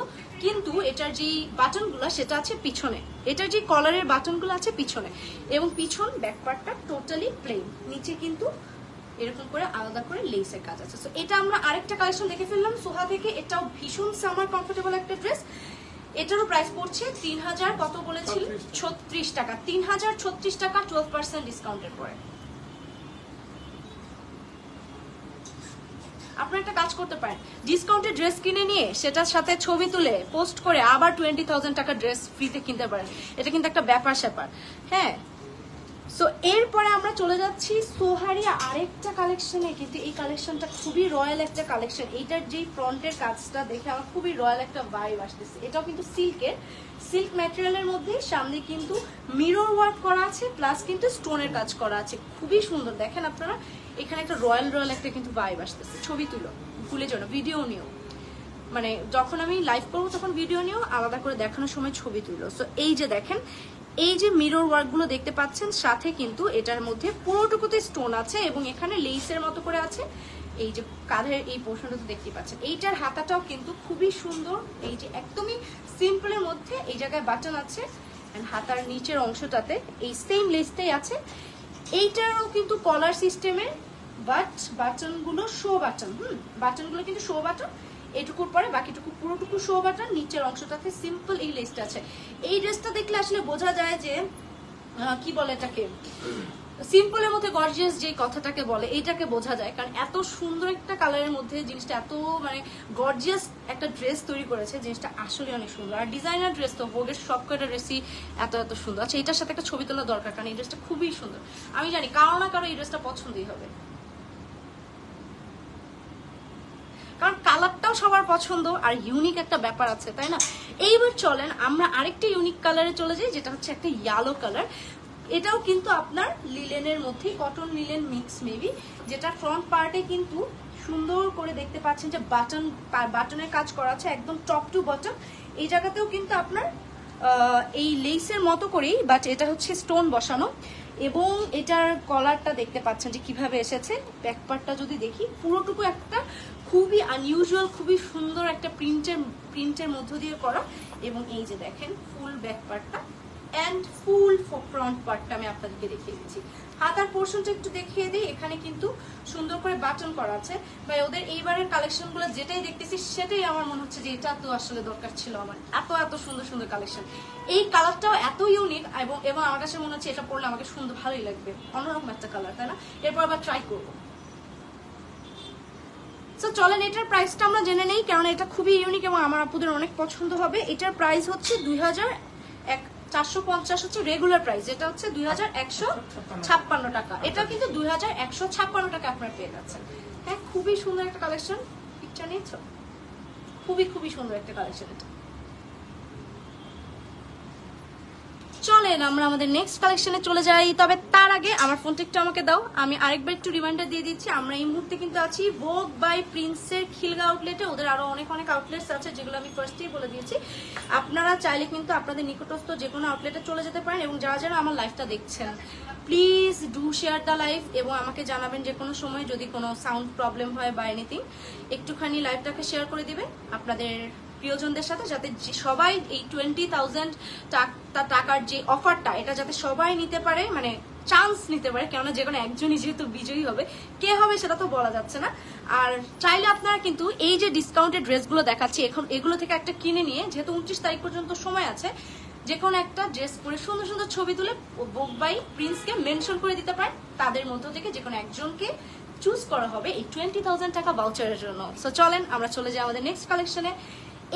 কিন্তু এটার যে বাটনগুলো সেটা আছে পিছনে, এটার যে কলারের বাটনগুলো আছে পিছনে, এবং পিছন ব্যাক পার্টটা টোটালি প্লেন, নিচে কিন্তু এরকম করে আলাদা করে লেসের কাজ আছে। সো এটা আমরা আরেকটা কালেকশন দেখে ফেললাম সোহা থেকে, এটাও ভীষণ সামার কমফোর্টেবল একটা ড্রেস। এটারও প্রাইস পড়ছে 3000 কত বলেছিল, 36 টাকা, 3036 টাকা 12% ডিসকাউন্টের পরে। আপনারা একটা কাজ করতে পারেন, ডিসকাউন্টে ড্রেস কিনে নিয়ে সেটার সাথে ছবি তুলে পোস্ট করে আবার 20,000 টাকা ড্রেস ফ্রিতে কিনতে পারেন, এটা কিন্তু একটা ব্যাপার স্যাপার। হ্যাঁ, সো এরপরে আমরা চলে যাচ্ছি সোহারি আরেকটা কালেকশনে, কিন্তু এই কালেকশনটা খুবই রয়্যাল একটা কালেকশন। এইটার যেই ফ্রন্টের কাজটা দেখে আমার খুবই রয়্যাল একটা ভাইব আসতেছে। এটাও কিন্তু সিল্কের, সিল্ক ম্যাটেরিয়ালের মধ্যে সামনে কিন্তু মিরর ওয়ার্ক করা আছে, প্লাস কিন্তু স্টোনের কাজ করা আছে, খুবই সুন্দর। দেখেন আপনারা এখানে একটা রয়্যাল একটা কিন্তু ভাইব আসতেছে। ছবি তুলো, ভুলে যাও না, ভিডিও নিও, মানে যখন আমি লাইভ করবো তখন ভিডিও নিও, আলাদা করে দেখানোর সময় ছবি তুলো। সো এই যে দেখেন, এই যে মিরর ওয়ার্ক গুলো দেখতে পাচ্ছেন, সাথে কিন্তু এটার মধ্যে পুরোটুকুতে স্টোন আছে, এবং এখানে লেসের মতো করে আছে। এই যে কাঁধের এই পোর্শনটা তো দেখতে পাচ্ছেন, এইটার হাতাটাও কিন্তু খুবই সুন্দর, এই যে একদমই সিম্পলের মধ্যে এই জায়গায় বাটন আছে, এন্ড হাতার নিচের অংশটাতে এই সেম লেসটাই আছে। এইটারও কিন্তু কলার সিস্টেমের, বাট বাটনগুলো শো বাটন, বাটনগুলো কিন্তু শো বাটন, এটুকুর পরে বাকিটুকু পুরোটুকু শো বাটন, নিচের অংশটাতে সিম্পল এই লেসটা আছে। এই ড্রেসটা দেখলে আসলে বোঝা যায় যে কি বলে এটাকে, সিম্পলের মধ্যে গর্জিয়াস যে কথাটাকে বলে এইটাকে বোঝা যায়, কারণ এত সুন্দর একটা কালারের মধ্যে জিনিসটা এত মানে গর্জিয়াস একটা ড্রেস তৈরি করেছে, জিনিসটা আসলে অনেক সুন্দর। আর ডিজাইনার ড্রেস তো ভোগের সবকটা ড্রেসই এত সুন্দর। আচ্ছা, এটার সাথে একটা ছবি তোলা দরকার, কারণ এই ড্রেসটা খুবই সুন্দর। আমি জানি কারো না কারো এই ড্রেসটা পছন্দই হবে, কারণ কালারটাও সবার পছন্দ, আর ইউনিক একটা ব্যাপার আছে, তাই না? এইবার চলেন আমরা আরেকটা ইউনিক কালারে চলে যাই, যেটা হচ্ছে একটা ইয়েলো কালার। এটাও কিন্তু আপনার লিলেনের মধ্যে, কটন লিলেন মিক্স মেবি, যেটা ফ্রন্ট পার্টে কিন্তু সুন্দর করে দেখতে পাচ্ছেন যে বাটনের কাজ করা আছে একদম টপ টু বটম। এই জায়গাতেও কিন্তু আপনার এই লেসের মতো করেই, বাট এটা হচ্ছে স্টোন বসানো, এবং এটার কলারটা দেখতে পাচ্ছেন যে কিভাবে এসেছে। ব্যাক পার্টটা যদি দেখি, পুরোটুকু একটা খুবই আনইউজুয়াল, খুবই সুন্দর একটা প্রিন্টের মধ্য দিয়ে করা, এবং এই যে দেখেন ফুল ব্যাক পার্টটা এন্ড ফুল ফ্রন্ট পার্টটা আমি আপনাদেরকে দেখিয়ে দিচ্ছি। হাতার পোর্শনটা একটু দেখিয়ে দিই, এখানে কিন্তু সুন্দর করে বাটন করা আছে। ভাই ওদের এইবারের কালেকশনগুলো যেটাই দেখতেছি সেটাই আমার মনে হচ্ছে যে এটা তো আসলে দরকার ছিল আমার, এত সুন্দর সুন্দর কালেকশন। এই কালারটাও এত ইউনিক, এবং আমার কাছে মনে হচ্ছে এটা পরলে আমাকে সুন্দর ভালোই লাগবে, অন্যরকম একটা কালার, তাই না? এরপর আবার ট্রাই করবো। সো চলেন এটার প্রাইসটা আমরা জেনে নেই, কারণ এটা খুবই ইউনিক এবং আমার আপুদের অনেক পছন্দ হবে। এটার প্রাইস হচ্ছে 2450 হচ্ছে রেগুলার প্রাইস, এটা হচ্ছে 2156 টাকা। এটা কিন্তু 2156 টাকা আপনারা পেয়ে যাচ্ছেন। হ্যাঁ, খুবই সুন্দর একটা কালেকশন, পিকচার নিয়েছো, খুবই সুন্দর একটা কালেকশন এটা। চলেন আমরা আমাদের নেক্সট কালেকশনে চলে যাই, তবে তার আগে আমার ফোনটা একটু আমাকে দাও, আমি আরেকবার একটু রিমাইন্ডার দিয়ে দিচ্ছি। আমরা এই মুহূর্তে কিন্তু আছি ভোগ বাই প্রিন্সের খিলগা আউটলেটে। ওদের আরো অনেক আউটলেটস আছে, যেগুলো আমি ফার্স্টেই বলে দিয়েছি। আপনারা চাইলে কিন্তু আপনাদের নিকটস্থ যে কোনো আউটলেটে চলে যেতে পারেন, এবং যারা আমার লাইভটা দেখছেন please do share the live, এবং আমাকে জানাবেন যে কোনো সময় যদি কোনো সাউন্ড প্রবলেম হয় বা এনিথিং, একটুখানি লাইভটাকে শেয়ার করে দিবেন আপনাদের প্রিয়জনদের সাথে, যাতে সবাই এই 20,000 টাকার যে অফারটা, এটা যাতে সবাই নিতে পারে, মানে চান্স নিতে পারে, কেননা যে কোনো একজনই যেহেতু বিজয়ী হবে, কে হবে সেটা তো বলা যাচ্ছে না। আর চাইলে আপনারা কিন্তু এই যে ডিসকাউন্টেড ড্রেসগুলো দেখাচ্ছি এখন, এগুলো থেকে একটা কিনে নিয়ে, যেহেতু 29 তারিখ পর্যন্ত সময় আছে, যে কোনো একটা ড্রেস পরে সুন্দর সুন্দর ছবি তুলে বুক বাই প্রিন্সকে মেনশন করে দিতে পারেন। তাদের মধ্য থেকে যে কোনো একজনকে চুজ করা হবে এই 20,000 টাকা ভাউচারের জন্য। সো চলেন আমরা চলে যাই আমাদের নেক্সট কালেকশনে।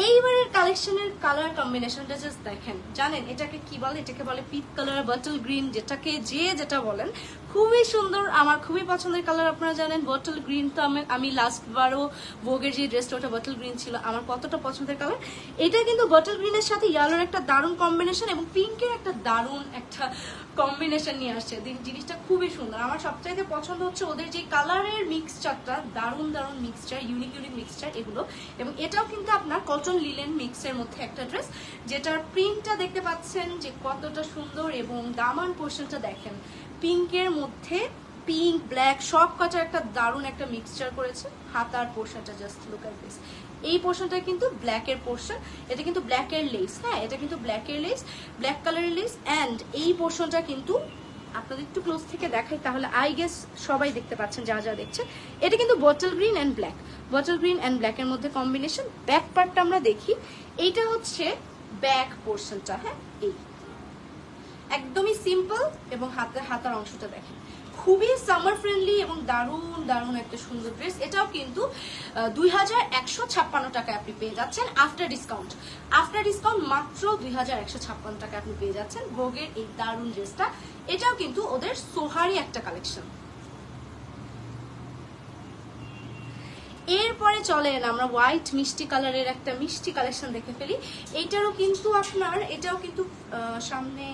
এইবারের কালেকশনের কালার কম্বিনেশনটা জাস্ট দেখেন। জানেন এটাকে কি বলে? এটাকে বলে পিচ কালার, বটল গ্রিন, যেটাকে যেটা বলেন, খুবই সুন্দর, আমার খুবই পছন্দের কালার। আপনারা জানেন বটল গ্রিন তো আমি লাস্ট বারও ভোগের যে ড্রেসটা ওটা বটল গ্রিন ছিল, আমার কতটা পছন্দের কালার। এটা কিন্তু বটল গ্রিনের সাথে ইয়েলোর একটা দারুণ কম্বিনেশন এবং পিঙ্কের একটা দারুণ একটা কম্বিনেশন নিয়ে আসছে। জিনিসটা খুবই সুন্দর। আমার সবচাইতে পছন্দ হচ্ছে ওদের যে কালারের মিক্সচারটা, দারুণ দারুণ মিক্সচার, ইউনিক মিক্সচার এগুলো। এবং এটাও কিন্তু আপনার কটন লিলেন মিক্সের মধ্যে একটা ড্রেস, যেটার প্রিন্টটা দেখতে পাচ্ছেন যে কতটা সুন্দর, এবং দামান পোর্শনটা দেখেন পিঙ্কের মধ্যে, পিঙ্ক ব্ল্যাক সব কটা একটা দারুণ একটা মিক্সচার করেছে। হাতার পোর্শনটা জাস্ট লুক এট দিস, এই পোর্শনটা কিন্তু ব্ল্যাকের পোর্শন, এটা কিন্তু ব্ল্যাকের লেস, হ্যাঁ এটা কিন্তু ব্ল্যাকের লেস, ব্ল্যাক কালারের লেস। অ্যান্ড এই পোর্শনটা কিন্তু আপনাদের একটু ক্লোজ থেকে দেখাই, তাহলে আই গেস সবাই দেখতে পাচ্ছেন যা যা দেখছেন। এটা কিন্তু bottle green and black, bottle green and ব্ল্যাকের মধ্যে কম্বিনেশন। ব্যাক পার্টটা আমরা দেখি, এইটা হচ্ছে ব্যাক পোর্শনটা, হ্যাঁ এই একদমই সিম্পল, এবং হাতার অংশটা দেখেন খুবই সামার ফ্রেন্ডলি এবং দারুণ দারুণ একটা সুন্দর ড্রেস। এটাও কিন্তু 2156 টাকায় আপনি পেয়ে যাচ্ছেন আফটার ডিসকাউন্ট। আফটার ডিসকাউন্ট মাত্র 2156 টাকা আপনি পেয়ে যাচ্ছেন ভোগের এই দারুণ ড্রেসটা। এটাও কিন্তু ওদের সোহারি একটা কালেকশন। এরপরে চলেন আমরা হোয়াইট মিষ্টি কালারের একটা মিষ্টি কালেকশন দেখে ফেলি। এটাও কিন্তু সামনে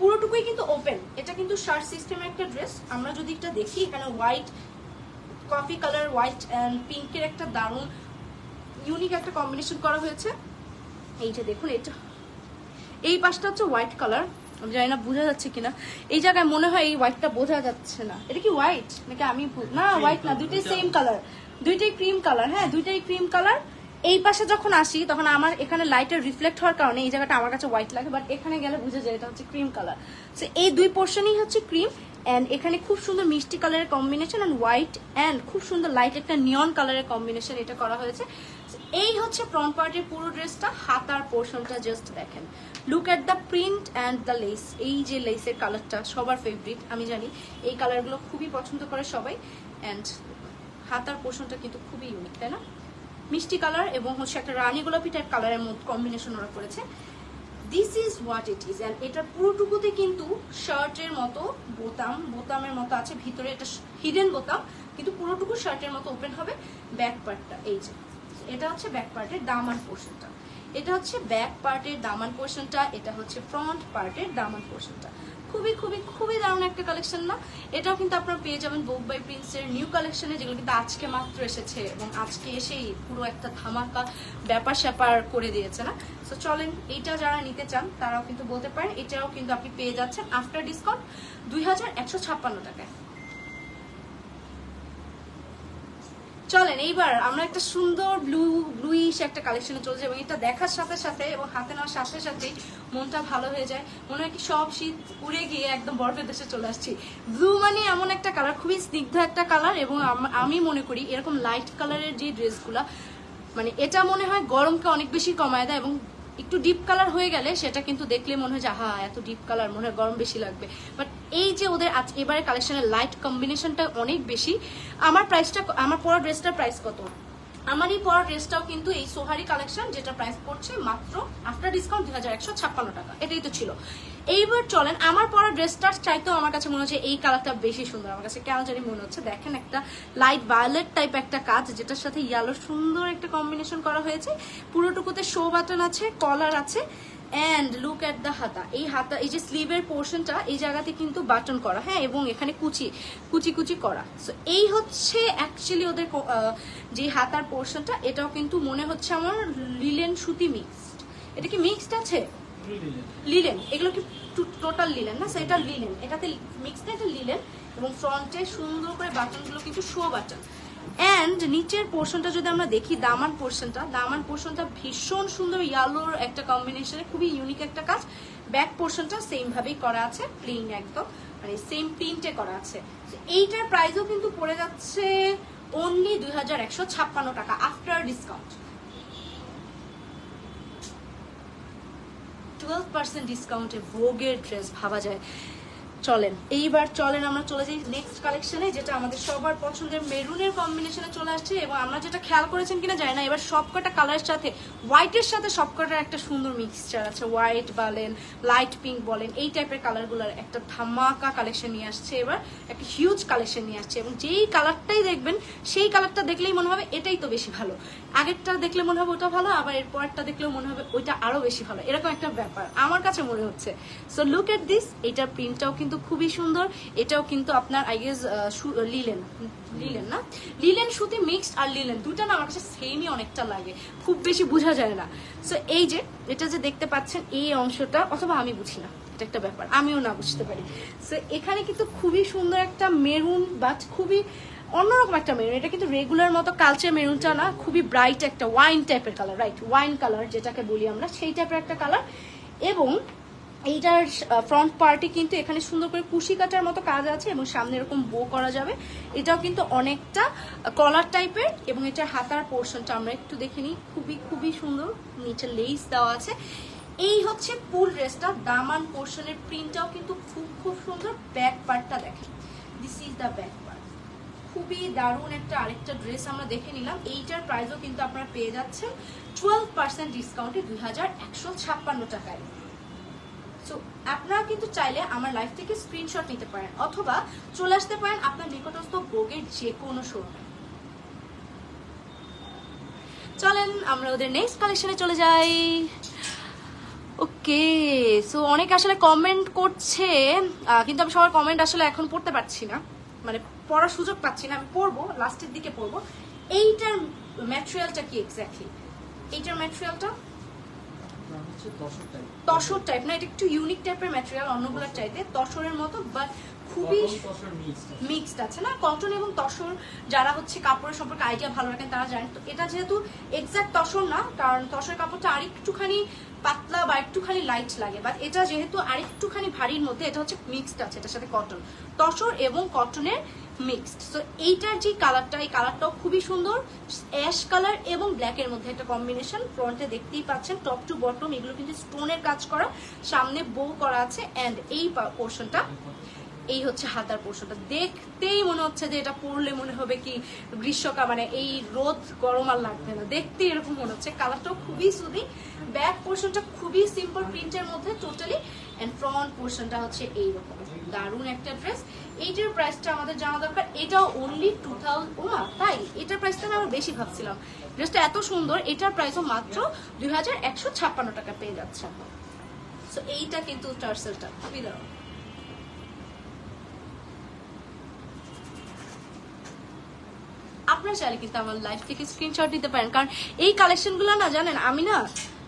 পুরোটুকুই কিন্তু ওপেন, এটা কিন্তু শার্ট সিস্টেমের একটা ড্রেস। আমরা যদি এটা দেখি, এখানে white, coffee colour, white and পিঙ্কের একটা দারুণ ইউনিক একটা কম্বিনেশন করা হয়েছে। এইটা দেখুন, এটা এই পাশটা হচ্ছে হোয়াইট কালার, আমি জানি না বোঝা যাচ্ছে কিনা, এই জায়গায় মনে হয় এই হোয়াইটটা বোঝা যাচ্ছে না। এটা কি হোয়াইট নাকি আমি না হোয়াইট না, দুইটাই সেম কালার, দুইটাই ক্রিম কালার, হ্যাঁ দুইটাই ক্রিম কালার। এই পাশে যখন আসি তখন আমার এখানে লাইটের রিফ্লেক্ট হওয়ার কারণে এই জায়গাটা আমার কাছে হোয়াইট লাগে, বাট এখানে গেলে বুঝা যায় এটা হচ্ছে ক্রিম কালার। সো এই দুই পোর্শনই হচ্ছে ক্রিম, অ্যান্ড এখানে খুব সুন্দর মিষ্টি কালারের কম্বিনেশন, অ্যান্ড হোয়াইট অ্যান্ড খুব সুন্দর লাইট একটা নিয়ন কালারের কম্বিনেশন এটা করা হয়েছে। এই হচ্ছে ফ্রন্ট পার্টের পুরো ড্রেসটা। হাতার পোর্শনটা জাস্ট দেখেন, look at the print and the less. এই যে লেসের কালারটা সবার ফেভারিট, আমি জানি এই কালারগুলো খুবই পছন্দ করে সবাই। অ্যান্ড হাতার পোর্শনটা কিন্তু খুবই ইউনিক, তাই না? মিষ্টি কালার এবং হচ্ছে একটা রানী গোলাপি টাইপ কালারের মধ্যে কম্বিনেশন ওরা করেছে। This is what it is. And এটার পুরোটুকুতে কিন্তু শার্টের মতো বোতামের মতো আছে, ভিতরে এটা হিডেন বোতাম, কিন্তু পুরোটুকু শার্টের মতো ওপেন হবে। ব্যাক পার্টটা এই যে, এটা হচ্ছে ব্যাক পার্টের দামান পোর্শনটা, এটা হচ্ছে ব্যাক পার্টের দামান পোর্শনটা, এটা হচ্ছে ফ্রন্ট পার্টের দামান পোর্শনটা। খুবই খুবই খুবই দারুণ একটা কালেকশন না? এটাও কিন্তু আপনারা পেয়ে যাবেন ভোগ বাই প্রিন্সের নিউ কালেকশনে, যেগুলো কিন্তু আজকে মাত্র এসেছে এবং আজকে এসেই পুরো একটা ধামাকা ব্যাপার স্যাপার করে দিয়েছে না? তো চলেন, এইটা যারা নিতে চান তারাও কিন্তু বলতে পারেন। এটাও কিন্তু আপনি পেয়ে যাচ্ছেন আফটার ডিসকাউন্ট 2156 টাকায়। চলেন এইবার আমরা একটা সুন্দর ব্লুইশ একটা কালেকশনে চলছে, এবং এটা দেখার সাথে সাথে এবং হাতে নেওয়ার সাথে সাথেই মনটা ভালো হয়ে যায়, মনে হয় কি সব শীত উড়ে গিয়ে একদম বরফের দেশে চলে আসছি। ব্লু মানে এমন একটা কালার, খুবই স্নিগ্ধ একটা কালার, এবং আমি মনে করি এরকম লাইট কালারের যে ড্রেসগুলা, মানে এটা মনে হয় গরমকে অনেক বেশি কমায় দেয়, এবং একটু ডিপ কালার হয়ে গেলে সেটা কিন্তু দেখলে মনে হয় যে হা এত ডিপ কালার, মনে হয় গরম বেশি লাগবে। বাট এই যে ওদের এবারে কালেকশনের লাইট কম্বিনেশনটা অনেক বেশি। আমার পরা ড্রেসটার প্রাইস কত? আমার এই পরা ড্রেসটাও কিন্তু এই সোহারি কালেকশন, যেটা প্রাইস পড়ছে মাত্র আফটার ডিসকাউন্ট 2156 টাকা। এটাই তো ছিল। এইবার চলেন, আমার পরা ড্রেসটার চাইতেও আমার কাছে মনে হচ্ছে এই কালারটা বেশি সুন্দর। আমার কাছে কেন জানি মনে হচ্ছে, দেখেন একটা লাইট ভায়োলেট টাইপ একটা কাজ, যেটার সাথে ইয়েলো সুন্দর একটা কম্বিনেশন করা হয়েছে। পুরোটুকুতে শো বাটন আছে, কলার আছে, অ্যান্ড লুক এট দ্য হাতা। এই যে স্লিভের পোর্শনটা এই জায়গাতে কিন্তু বাটন করা, হ্যাঁ, এবং এখানে কুচি করা। সো এই হচ্ছে অ্যাকচুয়ালি ওদের যে হাতার পোর্শনটা। এটাও কিন্তু মনে হচ্ছে আমার লিলেন সুতি মিক্সড। এটা কি মিক্সড আছে? লিলেন, এগুলো কি টোটাল লিলেন না? এটা লিলেন, এটাতে মিক্সড, এটা লিলেন, এবং ফ্রন্টে সুন্দর করে বাটনগুলো কিন্তু শো বাটন। অ্যান্ড নিচের পোর্শনটা যদি আমরা দেখি, দামান পোর্শনটা ভীষণ সুন্দর ইয়েলোর একটা কম্বিনেশনে, খুবই ইউনিক একটা কাজ। ব্যাক পোর্শনটা সেম ভাবেই করা আছে, প্লেন একদম, মানে সেম প্রিন্টে করা আছে। এইটার প্রাইসও কিন্তু পড়ে যাচ্ছে অনলি 2156 টাকা আফটার ডিসকাউন্ট। 12% ডিসকাউন্টে ভোগের ড্রেস ভাবা যায়। চলেন এইবার আমরা চলে যাই নেক্সট কালেকশনে, যেটা আমাদের সবার পছন্দের মেরুনের কম্বিনেশনে চলে আসছে। এবং আমরা যেটা খেয়াল করেছেন কিনা জানি না, এবার সবকটা কালারের সাথে হোয়াইটের সাথে সবকটার একটা সুন্দর মিক্সচার আছে। হোয়াইট বলেন, লাইট পিঙ্ক বলেন, এই টাইপের কালারগুলোর একটা ধামাকা কালেকশন নিয়ে আসছে। এবার একটা হিউজ কালেকশন নিয়ে আসছে, এবং যেই কালারটাই দেখবেন সেই কালারটা দেখলেই মনে হবে এটাই তো বেশি ভালো, আগেরটা দেখলে মনে হবে ওটা ভালো, আবার এর পরেরটা দেখলেও মনে হবে ওইটা আরো বেশি ভালো, এরকম একটা ব্যাপার আমার কাছে মনে হচ্ছে। সো লুক এট দিস, এটার প্রিন্টটাও কিন্তু খুবই সুন্দর। এটাও কিন্তু আপনার আই গেস লিলেন না, লিলেন সুতি মিক্সড আর লিলেন দুটা না আমার কাছে সেমই অনেকটা লাগে, খুব বেশি বোঝা যায় না। সো এই যে এটা যে দেখতে পাচ্ছেন এই অংশটা, অথবা আমি বুঝি না, এটা একটা ব্যাপার, আমিও না বুঝতে পারি। সো এখানে কিন্তু খুবই সুন্দর একটা মেরুন, বাট খুবই অন্যরকম একটা মেরুন। এটা কিন্তু রেগুলার মতো কালচার মেরুনটা না, খুবই ব্রাইট একটা ওয়াইন টাইপের কালার, রাইট, ওয়াইন কালার যেটাকে বলি আমরা, সেই টাইপের একটা কালার। এবং এইটার ফ্রন্ট পার্টে কিন্তু এখানে সুন্দর করে কুশি কাটার মতো কাজ আছে, এবং সামনে এরকম বো করা যাবে। এটাও কিন্তু অনেকটা কলার টাইপের, এবং এটার হাতার পোর্শনটা আমরা একটু দেখে নিই, খুবই সুন্দর, নিচে লেস দেওয়া আছে। এই হচ্ছে ফুল ড্রেসটা, দামান পোর্শনের প্রিন্টটাও কিন্তু খুব সুন্দর। ব্যাক পার্টটা দেখেন, this is the back part, খুবই দারুণ একটা আরেকটা ড্রেস আমরা দেখে নিলাম। এইটার প্রাইসও কিন্তু আপনারা পেয়ে যাচ্ছেন 12% ডিসকাউন্টে 2156 টাকায়। সো আপনারা কিন্তু চাইলে আমার লাইভ থেকে স্ক্রিনশট নিতে পারেন, অথবা চলে আসতে পারেন আপনার নিকটস্থ ভোগের যে কোনো শোরুমে। চলেন আমরা ওদের নেক্সট কালেকশনে চলে যাই। ওকে, সো অনেক আসলে কমেন্ট করছে, কিন্তু আমি সবার কমেন্ট আসলে এখন পড়তে পারছি না, মানে পড়ার সুযোগ পাচ্ছি না। আমি পড়বো, লাস্টের দিকে পড়বো। এইটার ম্যাটেরিয়ালটা কি এক্স্যাক্টলি? এইটার ম্যাটেরিয়ালটা তসর টাইপ না, এটা একটু ইউনিক টাইপের ম্যাটেরিয়াল অন্যগুলোর চাইতে, তসরের মতো, বাট খুবই মিক্সড আছে না। কটন এবং তসর যারা হচ্ছে কাপড়ের সম্পর্কে আইডিয়া ভালো রাখেন তারা জানেন। তো এটা যেহেতু এক্সাক্ট তসর না, কারণ তসরের কাপড়টা আরেকটুখানি পাতলা বা একটুখানি লাইট লাগে, বাট এটা যেহেতু আরেকটুখানি ভারীর মধ্যে, এটা হচ্ছে মিক্সড আছে এটার সাথে কটন, তসর এবং কটনের মিক্সড। সো এইটার যে কালারটা, এই কালারটাও খুবই সুন্দর, অ্যাশ কালার এবং ব্ল্যাকের মধ্যে একটা কম্বিনেশন। ফ্রন্টে দেখতেই পাচ্ছেন টপ টু বটম এগুলো কিন্তু স্টোনের কাজ করা, সামনে বো করা আছে। অ্যান্ড এই পোর্শনটা, এই হচ্ছে হাতার পোর্শনটা, দেখতেই মনে হচ্ছে যে এটা পরলে মনে হবে কি গ্রীষ্মকাল, মানে এই রোদ গরম আর লাগবে না, দেখতে এরকম মনে হচ্ছে। কালারটাও খুবই সুদি। ব্যাক পোর্শনটা খুবই সিম্পল প্রিন্টের মধ্যে টোটালি, এন্ড ফ্রন্ট পোর্শনটা হচ্ছে এইরকম। দারুণ একটা ড্রেস। এইটার প্রাইসটা আমাদের জানা দরকার, এটাও অনলি 2000। ওমা তাই, এটার প্রাইসটা আমি বেশি ভাবছিলাম, ড্রেসটা এত সুন্দর। এটার প্রাইসও মাত্র 2156 টাকা পেয়ে যাচ্ছে। সো এইটা কিন্তু টার্সেলটা খুবই দারুণ। আপনারা চাইলে কিন্তু আমার লাইভ থেকে স্ক্রিনশট নিতে পারেন, কারণ এই কালেকশনগুলো না জানেন, আমি না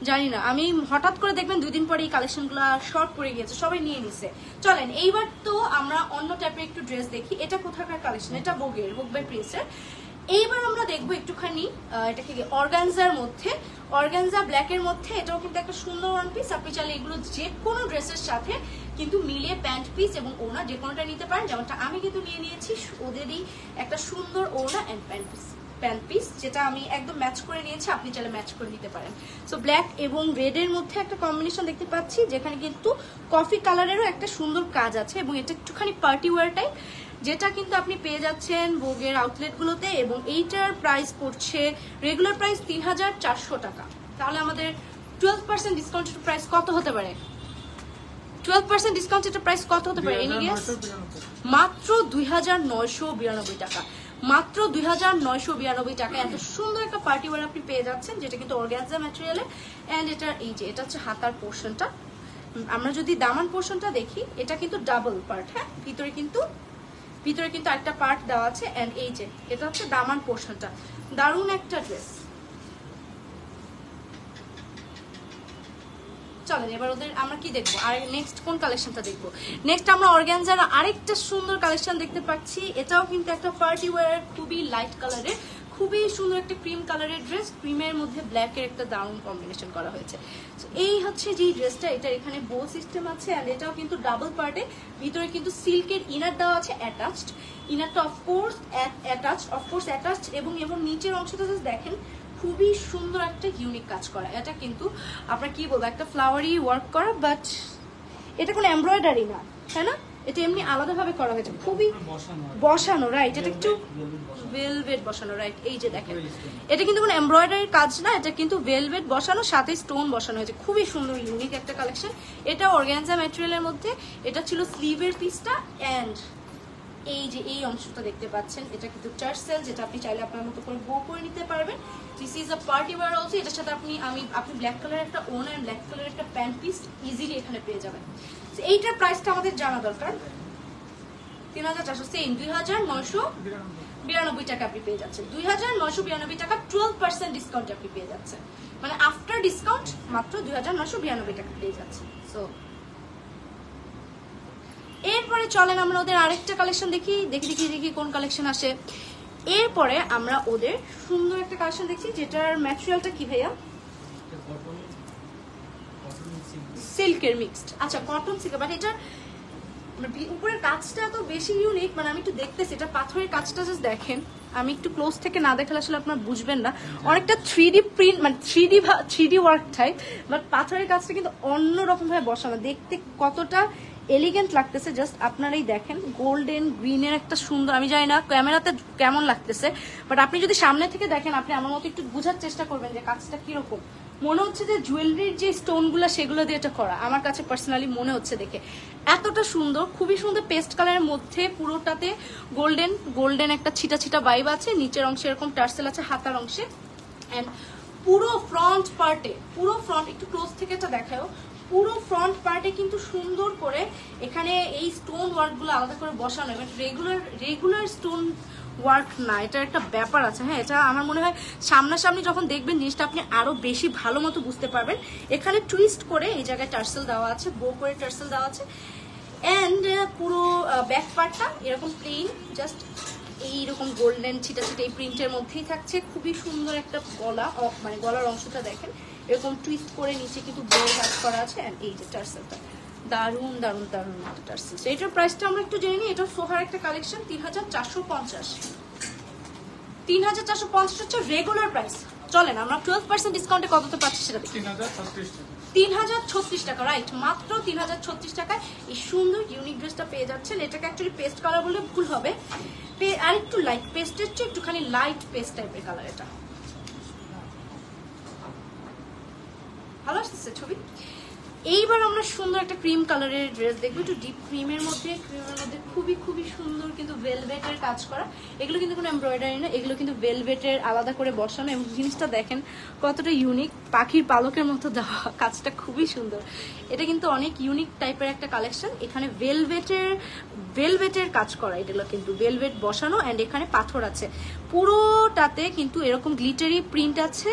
জানি না, আমি হঠাৎ করে দেখবেন 2 দিন পরে এই কালেকশনগুলো শর্ট পড়ে গিয়েছে, সবাই নিয়ে নিছে। চলেন এইবার তো আমরা অন্য টাইপের একটু ড্রেস দেখি। এটা কোথাকার কালেকশন? এটা ভোগের, ভোগ বাই প্রিন্সের। এইবার আমরা দেখবো একটুখানি এটাকে অর্গানজার মধ্যে, অর্গানজা ব্ল্যাকের মধ্যে। এটাও কিন্তু একটা সুন্দর ওয়ান পিস, আপনি চাইলে এগুলো যে কোনো ড্রেসের সাথে কিন্তু মিলিয়ে প্যান্ট পিস এবং ওড়না যে কোনোটা নিতে পারেন। যেমনটা আমি কিন্তু নিয়ে নিয়েছি ওদেরই একটা সুন্দর ওড়না অ্যান্ড প্যান্ট পিস, যেটা আমি একদম ম্যাচ করে নিয়েছি, আপনি চাইলে ম্যাচ করে নিতে পারেন। সো ব্ল্যাক এবং রেডের মধ্যে একটা কম্বিনেশন দেখতে পাচ্ছি, যেখানে কিন্তু কফি কালারেরও একটা সুন্দর কাজ আছে, এবং এটা একটুখানি পার্টি ওয়্যার টাইপ, যেটা কিন্তু আপনি পেয়ে যাচ্ছেন ভোগের আউটলেটগুলোতে। এবং এইটার প্রাইস পড়ছে রেগুলার প্রাইস 3400 টাকা। তাহলে আমাদের 12% ডিসকাউন্টের প্রাইস কত হতে পারে? 12% ডিসকাউন্টের প্রাইস কত হতে পারে? Any guess? মাত্র 2992 টাকা। মাত্র 2992 টাকা এত সুন্দর একটা পার্টি ওয়্যার আপনি পেয়ে যাচ্ছেন, যেটা কিন্তু অর্গানজা ম্যাটেরিয়ালে। এন্ড এটা এই যে এটা হচ্ছে হাতার পোর্শনটা। আমরা যদি দামান পোর্শনটা দেখি, এটা কিন্তু ডাবল পার্ট, হ্যাঁ, ভিতরে কিন্তু একটা পার্ট দেওয়া আছে। এন্ড এই যে এটা হচ্ছে দামান পোর্শনটা। দারুণ একটা ড্রেস। চলেন এবার ওদের আমরা কি দেখবো, আর নেক্সট কোন কালেকশনটা দেখবো? নেক্সট আমরা অর্গানজার আরেকটা সুন্দর কালেকশন দেখতে পাচ্ছি। এটাও কিন্তু একটা পার্টি ওয়্যার, খুবই লাইট কালারের, খুবই সুন্দর একটা ক্রিম কালারের ড্রেস, ক্রিমের মধ্যে ব্ল্যাকের একটা দারুণ কম্বিনেশন করা হয়েছে। এই হচ্ছে যে ড্রেসটা, এটা এখানে বো সিস্টেম আছে অ্যান্ড এটাও কিন্তু ডাবল পার্টে, ভিতরে কিন্তু সিল্কের ইনার দেওয়া আছে অ্যাটাচড, ইনারটা অফকোর্স অ্যাটাচড এবং নিচের অংশটা জাস্ট দেখেন খুবই সুন্দর একটা ইউনিক কাজ করা। এটা কিন্তু আপনার কি বলবো একটা ফ্লাওয়ারি ওয়ার্ক করা, বাট এটা কোনো এমব্রয়ডারি না, তাই না? এটা এমনি আলাদাভাবে করা হয়েছে, খুবই বসানো, রাইট? এটা একটু ভেলভেট বসানো, রাইট? এই যে দেখেন এটা কিন্তু কোনো এমব্রয়ডারির কাজ না, এটা কিন্তু ভেলভেট বসানো, সাথে স্টোন বসানো হয়েছে, খুবই সুন্দর ইউনিক একটা কালেকশন। এটা অর্গানজা ম্যাটেরিয়ালের মধ্যে, এটা ছিল স্লিভের পিসটা অ্যান্ড এই যে এই অংশটা দেখতে পাচ্ছেন এটা কিন্তু টার্সেল, যেটা আপনি চাইলে আপনার মতো করে বো করে নিতে পারবেন। This is a party wear also. এটার সাথে আপনি ব্ল্যাক কালারের একটা ওন এন্ড ব্ল্যাক কালারের একটা প্যান্ট পিস ইজিলি এখানে পেয়ে যাবেন। এইটার প্রাইসটা আমাদের জানা দরকার। 3400 সেম 2992 টাকা আপনি পেয়ে যাচ্ছেন, 2992 টাকা 12% ডিসকাউন্ট আপনি পেয়ে যাচ্ছেন, মানে আফটার ডিসকাউন্ট মাত্র 2992 টাকা পেয়ে যাচ্ছেন। সো এরপরে চলেন আমরা ওদের আরেকটা কালেকশন দেখি কোন কালেকশন আসে। এরপরে আমরা ওদের সুন্দর একটা কালেকশন দেখছি, যেটার ম্যাটেরিয়ালটা কি ভাইয়া? সিল্কের মিক্সড। আচ্ছা, কটন সিল্ক, বাট এটার উপরের কাজটা তো বেশি ইউনিক, মানে আমি একটু দেখতেছি, এটা পাথরের কাজটা জাস্ট দেখেন, আমি একটু ক্লোজ থেকে না দেখালে আসলে আপনারা বুঝবেন না। অনেকটা 3D প্রিন্ট, মানে 3D ওয়ার্ক টাইপ, বাট পাথরের কাজটা কিন্তু অন্যরকম ভাবে বসানো, দেখতে কতটা এলিগেন্ট লাগতেছে জাস্ট আপনারাই দেখেন। গোল্ডেন গ্রিনের একটা সুন্দর, আমি জানি না ক্যামেরাতে কেমন লাগতেছে, বাট আপনি যদি সামনে থেকে দেখেন, আপনি আমার মতো একটু বোঝার চেষ্টা করবেন যে কাজটা কিরকম। মনে হচ্ছে যে জুয়েলারির যে স্টোনগুলো সেগুলো দিয়ে এটা করা, আমার কাছে পার্সোনালি মনে হচ্ছে দেখে এতটা সুন্দর, খুবই সুন্দর। পেস্ট কালারের মধ্যে পুরোটাতে গোল্ডেন একটা ছিটা ভাইব আছে, নিচের অংশে এরকম টার্সেল আছে হাতার অংশে, এন্ড পুরো ফ্রন্ট একটু ক্লোজ থেকে এটা দেখাও, পুরো ফ্রন্ট পার্টে কিন্তু সুন্দর করে এখানে এই স্টোন ওয়ার্কগুলো আলাদা করে বসানো, এবং রেগুলার স্টোন ওয়ার্ক না, এটা একটা ব্যাপার আছে। হ্যাঁ, এটা আমার মনে হয় সামনাসামনি যখন দেখবেন জিনিসটা আপনি আরো বেশি ভালো মতো বুঝতে পারবেন। এখানে টুইস্ট করে এই জায়গায় টার্সেল দেওয়া আছে, বো করে টার্সেল দেওয়া আছে, এন্ড পুরো ব্যাক পার্টটা এরকম প্লেন, জাস্ট এইরকম গোল্ডেন ছিটা এই প্রিন্টের মধ্যেই থাকছে। খুবই সুন্দর একটা গলা, মানে গলার অংশটা দেখেন এরকম টুইস্ট করে, নিচে কিন্তু বড় কাজ করা আছে, এন্ড এই যে টার্সেলটা দারুন একটা টার্সেল। এটার প্রাইসটা আমরা একটু জেনে নিই। এটা সোহার একটা কালেকশন, 3450 হচ্ছে রেগুলার প্রাইস। চলেন আমরা 12% ডিসকাউন্টে কততে পাচ্ছি সেটা দেখি। 3036 টাকা, রাইট? মাত্র 3036 টাকায় এই সুন্দর ইউনিক ড্রেসটা পেয়ে যাচ্ছেন। এটাকে অ্যাকচুয়ালি পেস্ট কালার বলে ভুল হবে, আর একটু লাইট পেস্টের চেয়ে একটুখানি লাইট পেস্ট টাইপের কালার। এটা ভালো আসছে ছবি। এইবার আমরা সুন্দর একটা ক্রিম কালারের ড্রেস দেখবো, একটু ডিপ ক্রিমের মধ্যে খুবই সুন্দর, কিন্তু ভেলভেটের কাজ করা। এগুলো কিন্তু কোনো এমব্রয়ডারি না, এগুলো কিন্তু ভেলভেটের আলাদা করে বসানো, এবং জিনিসটা দেখেন কতটা ইউনিক, পাখির পালকের মতো দেওয়া, কাজটা খুবই সুন্দর। এটা কিন্তু অনেক ইউনিক টাইপের একটা কালেকশন। এখানে ভেলভেটের কাজ করা, এগুলো কিন্তু ভেলভেট বসানো, অ্যান্ড এখানে পাথর আছে পুরোটাতে, কিন্তু এরকম গ্লিটারি প্রিন্ট আছে।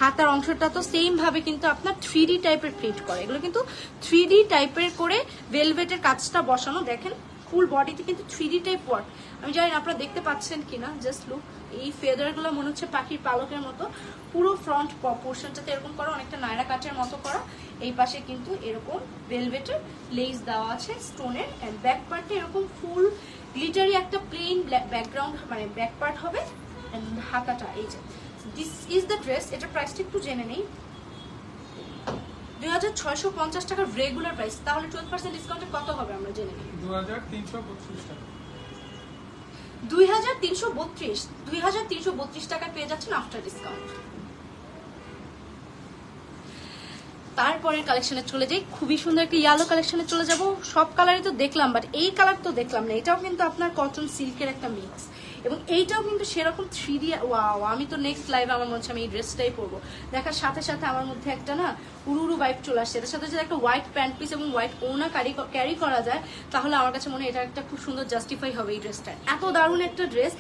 হাতার অংশটা তো সেম ভাবে কিন্তু আপনার 3D টাইপের প্রিন্ট করে, এগুলো কিন্তু 3D টাইপের করে ভেলভেটের কাজটা বসানো। দেখেন ফুল বডিতে কিন্তু 3D টাইপ ওয়ার্ক, আমি জানি আপনারা দেখতে পাচ্ছেন কিনা, জাস্ট লুক। এই ফেদার গুলো মনে হচ্ছে পাখির পালকের মতো। পুরো ফ্রন্ট পোর্শনটাতে এরকম করা, অনেকটা নায়রা কাটের মতো করা। এই পাশে কিন্তু এরকম ভেলভেটের লেস দেওয়া আছে স্টোনের, এন্ড ব্যাক পার্টে এরকম ফুল গ্লিটারি একটা প্লেন ব্যাকগ্রাউন্ড, মানে ব্যাক পার্ট হবে, এন্ড হাতাটা এই যে দিস ইজ দ্য ড্রেস। এটার প্রাইসটা একটু জেনে নেই, 2650 টাকার রেগুলার প্রাইস। তাহলে 12% ডিসকাউন্টে কত হবে আমরা জেনে নিই। 2332 টাকা, 2332 টাকায় পেয়ে যাচ্ছেন আফটার ডিসকাউন্ট। তারপরে কালেকশনে চলে যাই, খুবই সুন্দর একটা ইয়েলো কালেকশনে চলে যাব। সব কালারই তো দেখলাম, বাট এই কালার তো দেখলাম না। এটাও কিন্তু আপনার কটন সিল্কের একটা মিক্স, এবং এইটাও কিন্তু সেরকম 3D। ওয়াও, আমি তো নেক্সট লাইভে আমার মনে হচ্ছে আমি এই ড্রেসটাই পরবো। দেখার সাথে সাথে আমার মধ্যে একটা না উড়ু ভাইব চলে আসছে। এটার সাথে যদি একটা হোয়াইট প্যান্ট পিস এবং হোয়াইট ওনা ক্যারি করা যায়, তাহলে আমার কাছে মনে হয় এটা একটা খুব সুন্দর জাস্টিফাই হবে এই ড্রেসটা। এত দারুণ একটা ড্রেস।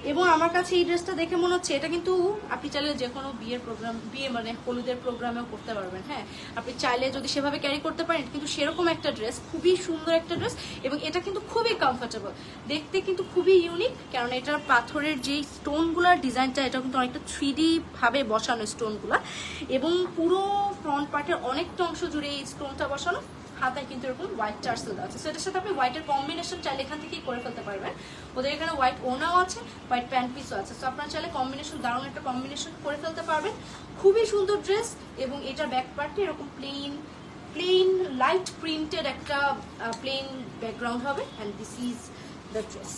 এবং আমার কাছে এই ড্রেসটা দেখে মনে হচ্ছে এটা কিন্তু আপনি চাইলে যে কোনো বিয়ের প্রোগ্রাম, বিয়ে মানে হলুদের প্রোগ্রামেও করতে পারবেন। হ্যাঁ, আপনি চাইলে যদি সেভাবে ক্যারি করতে পারেন, কিন্তু সেরকম একটা ড্রেস, খুবই সুন্দর একটা ড্রেস এবং এটা কিন্তু খুবই কমফোর্টেবল, দেখতে কিন্তু খুবই ইউনিক। কারণ এটার পাথরের যে স্টোনগুলার ডিজাইনটা, এটা কিন্তু অনেকটা 3D ভাবে বসানো স্টোনগুলা, এবং পুরো ফ্রন্ট পার্টের অনেকটা অংশ জুড়ে এই স্টোনটা বসানো। হাতায় কিন্তু এরকম হোয়াইট টার্সেল আছে, সো এটার সাথে আপনি হোয়াইটের কম্বিনেশন চাইলে এখান থেকেই করে ফেলতে পারবেন। ওদের এখানে হোয়াইট ওনাও আছে, হোয়াইট প্যান্ট পিসও আছে, সো আপনারা চাইলে কম্বিনেশন, দারুণ একটা কম্বিনেশন করে ফেলতে পারবেন। খুবই সুন্দর ড্রেস, এবং এটার ব্যাক পার্টে এরকম প্লেন লাইট প্রিন্টেড একটা প্লেন ব্যাকগ্রাউন্ড হবে, and this is the dress.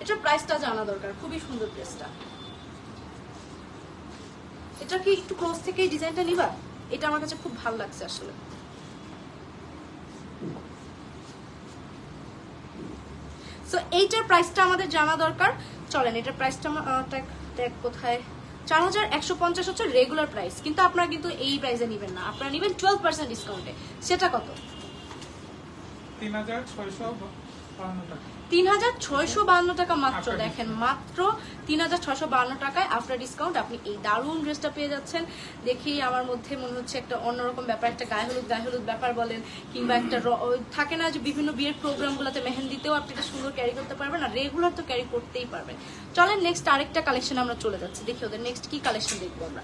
এটার প্রাইসটা জানা দরকার, খুবই সুন্দর ড্রেসটা। এটা কি একটু ক্লোজ থেকে এই ডিজাইনটা নিবা? এটা আমার কাছে খুব ভালো লাগছে আসলে। সো এইটার প্রাইসটা আমাদের জানা দরকার। চলেন, এটার প্রাইসটা কোথায়? 4150 হচ্ছে রেগুলার প্রাইস, কিন্তু আপনারা কিন্তু এই প্রাইসে নেবেন না, আপনারা নেবেন 12% ডিসকাউন্টে। সেটা কত? 3652 টাকা। 3652 টাকা মাত্র। দেখেন, মাত্র 3652 টাকায় আফটার ডিসকাউন্ট আপনি এই দারুণ ড্রেসটা পেয়ে যাচ্ছেন। দেখেই আমার মধ্যে মনে হচ্ছে একটা অন্যরকম ব্যাপার, একটা গায়ে হলুদ ব্যাপার বলেন, কিংবা একটা থাকে না যে বিভিন্ন বিয়ের প্রোগ্রামগুলোতে মেহেন্দিতেও আপনি এটা সুন্দর ক্যারি করতে পারবেন, আর রেগুলার তো ক্যারি করতেই পারবেন। চলেন নেক্সট আরেকটা কালেকশন আমরা চলে যাচ্ছি, দেখি ওদের নেক্সট কি কালেকশন দেখবো আমরা।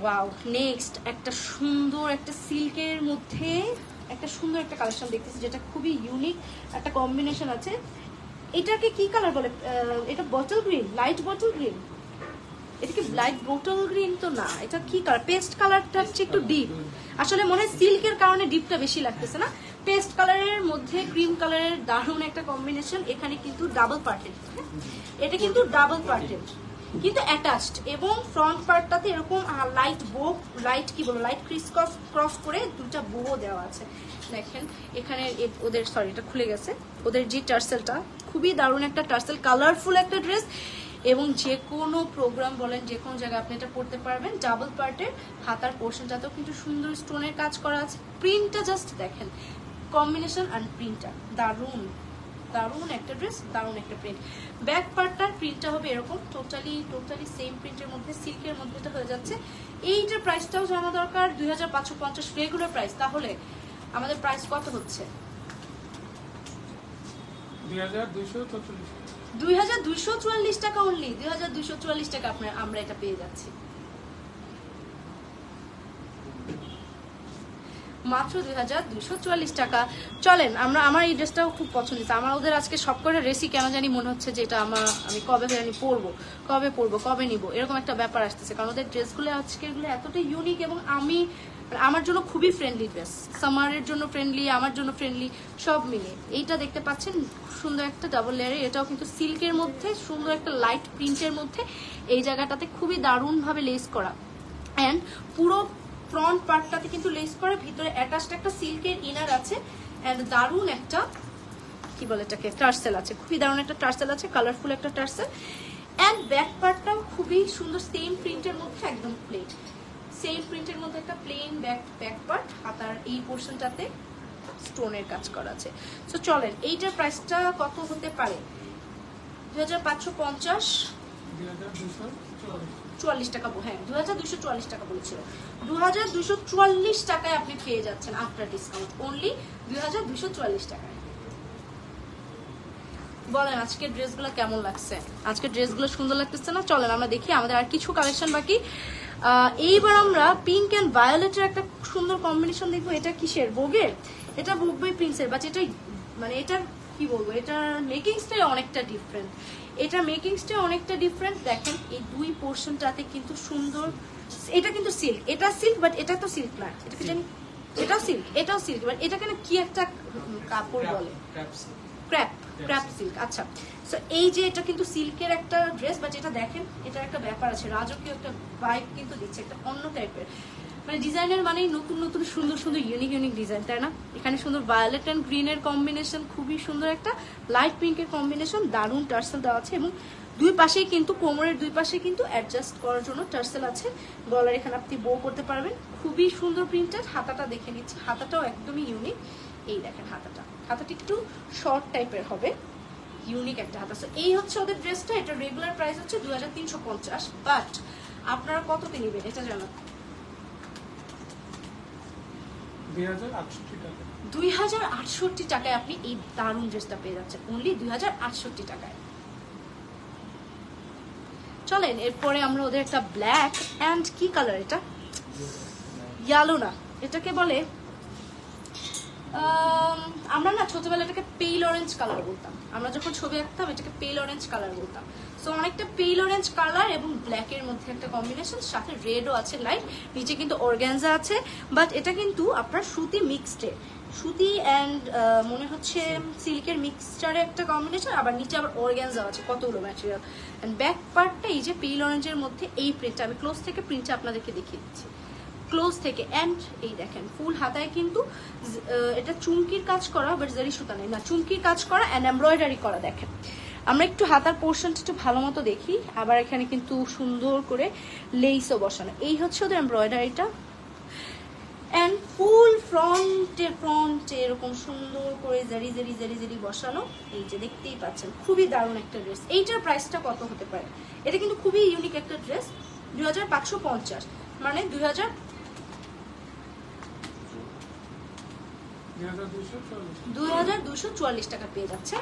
ওয়াও, নেক্সট একটা সুন্দর একটা সিল্কের মধ্যে একটা সুন্দর একটা কালেকশন দেখতেছি, যেটা খুবই ইউনিক একটা কম্বিনেশন আছে। এটাকে কি কালার বলে? এটা bottle green, light bottle green. এটা কি লাইট বটল গ্রিন? তো না, এটা কি কালার? পেস্ট কালারটা হচ্ছে একটু ডিপ, আসলে মনে হয় সিল্কের কারণে ডিপটা বেশি লাগতেছে না। পেস্ট কালারের মধ্যে ক্রিম কালারের দারুণ একটা কম্বিনেশন। এখানে কিন্তু ডাবল পার্টেড, এটা কিন্তু ডাবল পার্টেড কিন্তু অ্যাটাচড, এবং ফ্রন্ট পার্টটাতে এরকম লাইট বো, লাইট কি বলবো, লাইট ক্রস করে দুটা বো দেওয়া আছে। দেখেন এখানে ওদের, সরি এটা খুলে গেছে, ওদের যে টার্সেলটা খুবই দারুণ একটা টার্সেল, কালারফুল একটা ড্রেস, এবং যে কোনো প্রোগ্রাম বলেন, যে কোনো জায়গায় আপনি এটা পড়তে পারবেন। ডাবল পার্টের হাতার পোর্শনটাতেও কিন্তু সুন্দর স্টোনের কাজ করা আছে। প্রিন্টটা জাস্ট দেখেন, কম্বিনেশন অ্যান্ড প্রিন্টটা দারুণ দারুণ একটা ড্রেস, দারুণ একটা প্রিন্ট। ব্যাক পার্টটার প্রিন্টটা হবে এরকম, টোটালি সেম প্রিন্টের মধ্যে, সিল্কের মধ্যে এটা হয়ে যাচ্ছে। এইটার প্রাইসটাও জানা দরকার, 2550 রেগুলার প্রাইস। তাহলে আমাদের প্রাইস কত হচ্ছে? 2244 টাকা অনলি। 2244 টাকা আমরা এটা পেয়ে যাচ্ছি মাত্র 2244 টাকা। চলেন, আমার এই ড্রেসটাও খুব পছন্দ হয়েছে আমার। ওদের আজকে সব করে রেসি কেন জানি মনে হচ্ছে যে এটা আমি কবে কবে নিব, এরকম একটা ব্যাপার আসতেছে, কারণ ওদের ড্রেসগুলো আজকেরগুলো এতটাই ইউনিক, এবং আমার জন্য খুবই ফ্রেন্ডলি ড্রেস, সামারের জন্য ফ্রেন্ডলি, আমার জন্য ফ্রেন্ডলি, সব মিলে। এইটা দেখতে পাচ্ছেন সুন্দর একটা ডাবল লেয়ারে, এটাও কিন্তু সিল্কের মধ্যে সুন্দর একটা লাইট প্রিন্টের মধ্যে, এই জায়গাটাতে খুবই দারুণভাবে লেস করা, অ্যান্ড পুরো ফ্রন্ট পার্টটাতে কিন্তু লেস করা, ভিতরে অ্যাটাচড একটা সিল্কের ইনার আছে, অ্যান্ড দারুণ একটা কি বলে এটাকে, টার্সেল আছে, খুবই দারুণ একটা টার্সেল আছে, কালারফুল একটা টার্সেল। অ্যান্ড ব্যাক পার্টটাও খুবই সুন্দর, সেম প্রিন্টের মধ্যে, একদম প্লেন সেম প্রিন্টের মধ্যে একটা প্লেন ব্যাক পার্ট, হাতার এই পোর্শনটাতে স্টোনের কাজ করা আছে। সো চলেন, এইটার প্রাইসটা কত হতে পারে? 2550, 42 টাকা। হ্যাঁ, 2244 টাকা বলেছিল। 2244 টাকায় আপনি পেয়ে যাচ্ছেন আফটার ডিসকাউন্ট, অনলি 2244 টাকায়। বলেন আজকের ড্রেসগুলো কেমন লাগছে? আজকের ড্রেসগুলো সুন্দর লাগতেছে না? চলেন আমরা দেখি, আমাদের আর কিছু কালেকশন বাকি। এইবার আমরা পিঙ্ক অ্যান্ড ভায়োলেটের একটা সুন্দর কম্বিনেশন দেখবো। এটা কিসের? ভোগের। এটা ভোগ বাই প্রিন্সের, বাট এটা মানে এটার কি বলবো, এটার মেকিংসটাই অনেকটা ডিফারেন্ট। দেখেন এই দুই পোর্শনটাতে কিন্তু সুন্দর, এটা কিন্তু সিল্ক, এটা সিল্ক, বাট এটা তো সিল্ক না, এটাকে জানি, এটাও সিল্ক, বাট এটা কেন কি একটা কাপড় বলে, ক্র্যাপ সিল্ক। আচ্ছা, সো এই যে এটা কিন্তু সিল্কের একটা ড্রেস, বাট এটা দেখেন এটার একটা ব্যাপার আছে, রাজকীয় একটা ভাইব কিন্তু দিচ্ছে, একটা অন্য টাইপের, মানে ডিজাইনের মানেই নতুন সুন্দর ইউনিক ডিজাইন, তাই না? এখানে সুন্দর ভায়োলেট অ্যান্ড গ্রিনের কম্বিনেশন, খুবই সুন্দর একটা লাইট পিঙ্কের কম্বিনেশন, দারুণ টার্সেল দেওয়া আছে, এবং দুই পাশেই কিন্তু কোমরের দুই পাশে কিন্তু অ্যাডজাস্ট করার জন্য টার্সেল আছে। গলার এখানে আপনি বো করতে পারবেন, খুবই সুন্দর প্রিন্টেড। হাতাটা দেখে নিচ্ছি, হাতাটাও একদমই ইউনিক। এই দেখেন হাতাটা একটু শর্ট টাইপের হবে, ইউনিক একটা হাতা। সো এই হচ্ছে ওদের ড্রেসটা। এটা রেগুলার প্রাইস হচ্ছে 2350, বাট আপনারা কততে নেবেন এটা জানান। 2068 টাকা। 2068 টাকায় আপনি এই দারুণ ড্রেসটা পেয়ে যাচ্ছেন, অনলি 2068 টাকায়। চলেন এরপরে আমরা ওদের একটা ব্ল্যাক অ্যান্ড কি কালার, এটা ইয়েলো না, এটাকে বলে আমরা না ছোটবেলায় এটাকে পেল অরেঞ্জ কালার বলতাম, আমরা যখন ছবি আঁকতাম এটাকে পেল অরেঞ্জ কালার বলতাম। সো অনেকটা পেল অরেঞ্জ কালার এবং ব্ল্যাকের মধ্যে একটা কম্বিনেশন, সাথে রেডও আছে লাইট, নিচে কিন্তু অর্গানজা আছে, বাট এটা কিন্তু আপনার সুতি মিক্সডে, সুতি অ্যান্ড মনে হচ্ছে সিল্কের মিক্সচারে একটা কম্বিনেশন, আবার নিচে আবার অর্গানজা আছে, কতগুলো ম্যাটেরিয়াল। অ্যান্ড ব্যাক পার্টটা এই যে পেল অরেঞ্জের মধ্যে এই প্রিন্টটা, আমি ক্লোজ থেকে প্রিন্টটা আপনাদেরকে দেখিয়ে দিচ্ছি, ক্লোজ থেকে। অ্যান্ড এই দেখেন ফুল হাতায় কিন্তু এটা চুমকির কাজ করা, বাট জারি সুতা নেই না, চুমকির কাজ করা অ্যান্ড এমব্রয়ডারি করা। দেখেন আমরা একটু হাতার পোর্শনটা একটু ভালো মতো দেখি, আবার এখানে কিন্তু সুন্দর করে লেসও বসানো। এই হচ্ছে ওদের এমব্রয়ডারিটা, অ্যান্ড ফুল ফ্রন্টে এরকম সুন্দর করে জারি জারি জারি জারি বসানো, এই যে দেখতেই পাচ্ছেন, খুবই দারুণ একটা ড্রেস। এইটার প্রাইসটা কত হতে পারে? এটা কিন্তু খুবই ইউনিক একটা ড্রেস, 2550, মানে 2244 টাকা পেয়ে যাচ্ছে,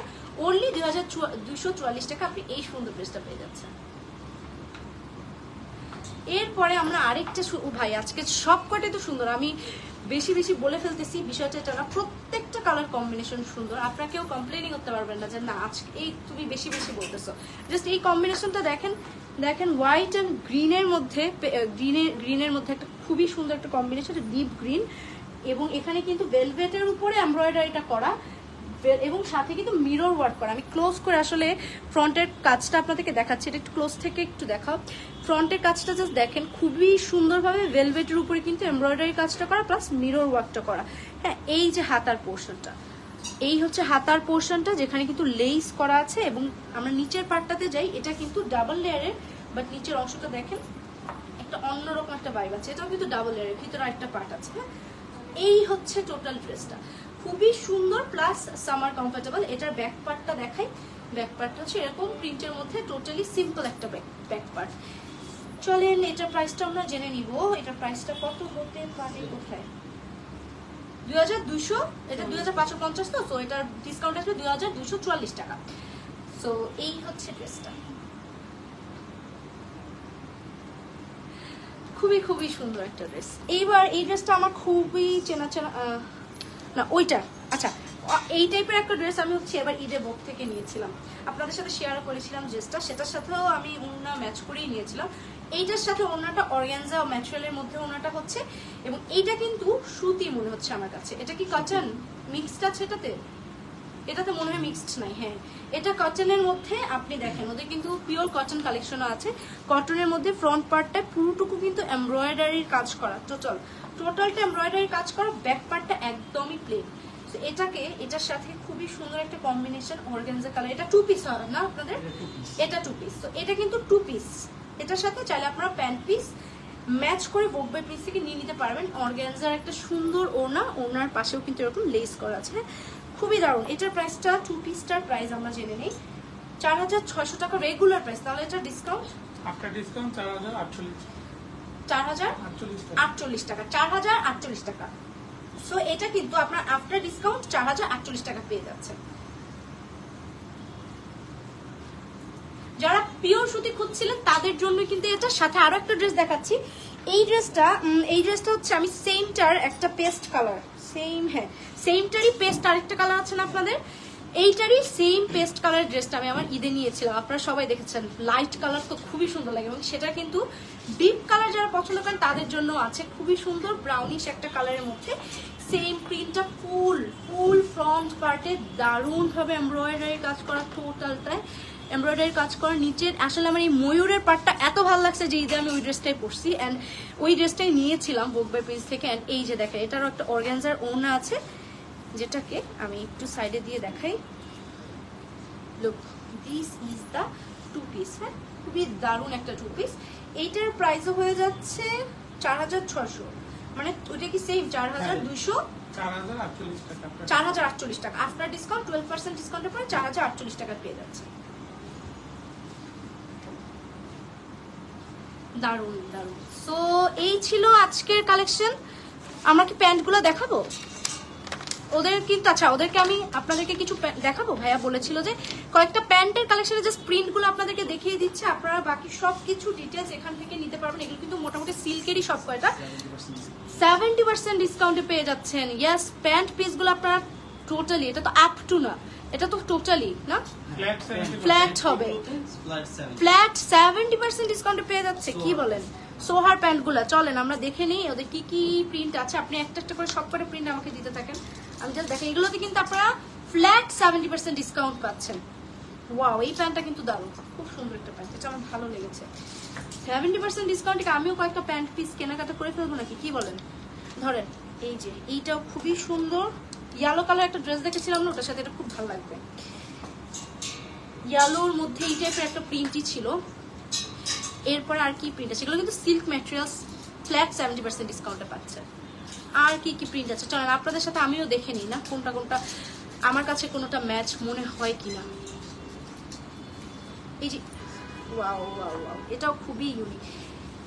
অনলি 2244 টাকা আপনি এই সুন্দর ড্রেসটা পেয়ে যাচ্ছেন। এরপরে আমরা আরেকটা, ভাই আজকে সব কটাই তো সুন্দর, আমি বেশি বেশি বলে ফেলতেছি, বিষয়টা এটা না, প্রত্যেকটা কালার কম্বিনেশন সুন্দর, আপনাকেও কমপ্লেনই করতে পারবেন না যে না আজকে এই তুমি বেশি বেশি বলতেছো। জাস্ট এই কম্বিনেশনটা দেখেন, দেখেন হোয়াইট অ্যান্ড গ্রিনের মধ্যে, গ্রিনের মধ্যে একটা খুবই সুন্দর একটা কম্বিনেশন, ডিপ গ্রিন, এবং এখানে কিন্তু ভেলভেটের উপরে এমব্রয়ডারিটা করা, এবং সাথে কিন্তু মিরর ওয়ার্ক করা। আমি ক্লোজ করে আসলে ফ্রন্টের কাজটা আপনাদেরকে দেখাচ্ছি, এটা একটু ক্লোজ থেকে একটু দেখাও। ফ্রন্টের কাজটা জাস্ট দেখেন, খুবই সুন্দরভাবে ভেলভেটের উপরে কিন্তু এমব্রয়ডারি কাজটা করা, প্লাস মিরর ওয়ার্কটা করা। হ্যাঁ, এই যে হাতার পোর্শনটা, এই হচ্ছে হাতার পোর্শনটা, যেখানে কিন্তু লেস করা আছে। এবং আমরা নিচের পার্টটাতে যাই, এটা কিন্তু ডাবল লেয়ারের, বাট নিচের অংশটা দেখেন একটা অন্যরকম একটা ভাইব আছে, এটাও কিন্তু ডাবল লেয়ারের, ভিতরে একটা পার্ট আছে। হ্যাঁ, এই হচ্ছে টোটাল ড্রেসটা, খুবই সুন্দর প্লাস সামার কমফোর্টেবল। এটার ব্যাক পার্টটা দেখাই, ব্যাক পার্টটা হচ্ছে এরকম প্রিন্টের মধ্যে, টোটালি সিম্পল একটা ব্যাক পার্ট। চলেন এটার প্রাইসটা আমরা জেনে নিব, এটার প্রাইসটা কত হতে পারে, কোথায় 2200, এটা 2550 তো, সো এটার ডিসকাউন্ট আসবে 2244 টাকা। সো এই হচ্ছে ড্রেসটা, খুবই খুবই সুন্দর একটা ড্রেস। এইবার এই ড্রেসটা আমার খুবই চেনা চেনা, না ওইটা, আচ্ছা এই টাইপের একটা ড্রেস আমি হচ্ছে এবার ঈদের বুক থেকে নিয়েছিলাম, আপনাদের সাথে শেয়ার করেছিলাম ড্রেসটা, সেটার সাথেও আমি ওড়না ম্যাচ করেই নিয়েছিলাম। এইটার সাথে ওড়নাটা অর্গানজা ম্যাটেরিয়ালের মধ্যে ওড়নাটা হচ্ছে, এবং এইটা কিন্তু সুতি মনে হচ্ছে আমার কাছে। এটা কি কটন মিক্সড আছে এটাতে? এটাতে মনে হয় মিক্সড নাই। হ্যাঁ, এটা কটনের মধ্যে, আপনি দেখেন ওদের কিন্তু পিওর কটন কালেকশনও আছে। কটনের মধ্যে ফ্রন্ট পার্টটা পুরোটুকু কিন্তু এমব্রয়ডারির কাজ করা, টোটালটা এমব্রয়ডারির কাজ করা, ব্যাক পার্টটা একদমই প্লেন। এটাকে এটার সাথে খুবই সুন্দর একটা কম্বিনেশন, অর্গানজা কালার। এটা 2 পিস হয় না আপনাদের? এটা 2 পিস। তো এটা কিন্তু 2 পিস, এটার সাথে চাইলে আপনারা প্যান্ট পিস ম্যাচ করে বোম্বে পিস থেকে নিয়ে নিতে পারবেন। অর্গানজার একটা সুন্দর ওড়না, ওড়নার পাশেও কিন্তু এরকম লেস করা আছে, খুবই দারুণ। এটার প্রাইসটা 2 পিসটার প্রাইস আমরা জেনে নেই, 4600 টাকা রেগুলার প্রাইস। তাহলে এটা ডিসকাউন্ট, আফটার ডিসকাউন্ট 4048 টাকা, 4048 টাকা। সো এটা কিন্তু আপনার আফটার ডিসকাউন্ট 4048 টাকা পেয়ে যাচ্ছে। যারা পিওর সুতি খুঁজছিলেন তাদের জন্য কিন্তু এটার সাথে আরো একটা ড্রেস দেখাচ্ছি। এই ড্রেসটা হচ্ছে আমি সেমটার একটা পেস্ট কালার, সেমটারই পেস্ট আরেকটা কালার আছে না আপনাদের, এইটারই সেম পেস্ট কালার ড্রেসটা আমি আমার ঈদে নিয়েছিলাম। আপনারা সবাই দেখেছেন, লাইট কালার তো খুবই সুন্দর লাগে, এবং সেটা কিন্তু ডিপ কালার যারা পছন্দ করেন তাদের জন্য আছে, খুবই সুন্দর ব্রাউনিশ একটা কালারের মধ্যে। সেম প্রিন্টটা ফুল ফ্রন্ট পার্টে দারুণ ভাবে এমব্রয়ডারি কাজ করা, টোটালটায় এমব্রয়ডারি কাজ করা। নিচের আসলে আমার এই ময়ূরের পার্টটা এত ভালো লাগছে যে ঈদে আমি ওই ড্রেসটাই পরছি, অ্যান্ড ওই ড্রেসটাই নিয়েছিলাম বোম্বে পিস থেকে। অ্যান্ড এই যে দেখেন, এটারও একটা অর্গানজার ওড়না আছে, যেটাকে আমি একটু সাইডে দিয়ে দেখাই। Look, this is the 2 piece. হ্যাঁ, খুবই দারুণ একটা 2 পিস। এইটার প্রাইসও হয়ে যাচ্ছে 4600, মানে ওটা কি সেম 4200 4048 টাকা আফটার ডিসকাউন্ট 12% ডিসকাউন্টের পরে 4048 টাকা পেয়ে যাচ্ছে। দারুন দারুন। সো এই ছিল আজকের কালেকশন। আমরা কি প্যান্টগুলো দেখাবো? ওদের কিন্তু আচ্ছা ওদেরকে আমি আপনাদেরকে কিছু দেখাবো। ভাইয়া বলেছিল যে কয়েকটা প্যান্টের কালেকশনের জাস্ট প্রিন্টগুলো আপনাদেরকে দেখিয়ে দিচ্ছে, আপনারা বাকি সব কিছু ডিটেলস এখান থেকে নিতে পারবেন। এগুলো কিন্তু মোটামুটি সিল্কেরই সব কয়টা 70% ডিসকাউন্টে পেয়ে যাচ্ছেন। ইয়েস, প্যান্ট পিসগুলো আপনারা টোটালি, এটা তো আপ টু না, এটা তো টোটালি না, ফ্ল্যাট হবে, ফ্ল্যাট 70% ডিসকাউন্টে পেয়ে যাচ্ছে। কি বলেন? সোহার প্যান্টগুলো চলেন আমরা দেখে নিই ওদের কি কি প্রিন্ট আছে। আপনি একটা একটা করে সব কটা প্রিন্ট আমাকে দিতে থাকেন, আমি জাস্ট দেখেন। এগুলোতে কিন্তু আপনারা ফ্ল্যাট 70% ডিসকাউন্ট পাচ্ছেন। ওয়াও, এই প্যান্টটা কিন্তু দারুণ, খুব সুন্দর একটা প্যান্ট, এটা আমার ভালো লেগেছে। 70% ডিসকাউন্টে আমিও কয়েকটা প্যান্ট পিস কেনাকাটা করে ফেলবো নাকি, কি বলেন? ধরেন এই যে এইটাও খুবই সুন্দর, ইয়েলো কালার একটা ড্রেস দেখেছিলাম না, ওটার সাথে এটা খুব ভালো লাগবে। ইয়েলোর মধ্যে এই টাইপের একটা প্রিন্টই ছিল। এরপর আর কি প্রিন্ট আছে? এগুলো কিন্তু সিল্ক ম্যাটেরিয়ালস, ফ্ল্যাট 70% ডিসকাউন্টে পাচ্ছে। আর কি কি প্রিন্ট আছে চলেন আপনাদের সাথে আমিও দেখে নিই না কোনটা কোনটা আমার কাছে কোনোটা ম্যাচ মনে হয় কিনা। এই যে ওয়াও ওয়াও ওয়াও, এটাও খুবই ইউনিক,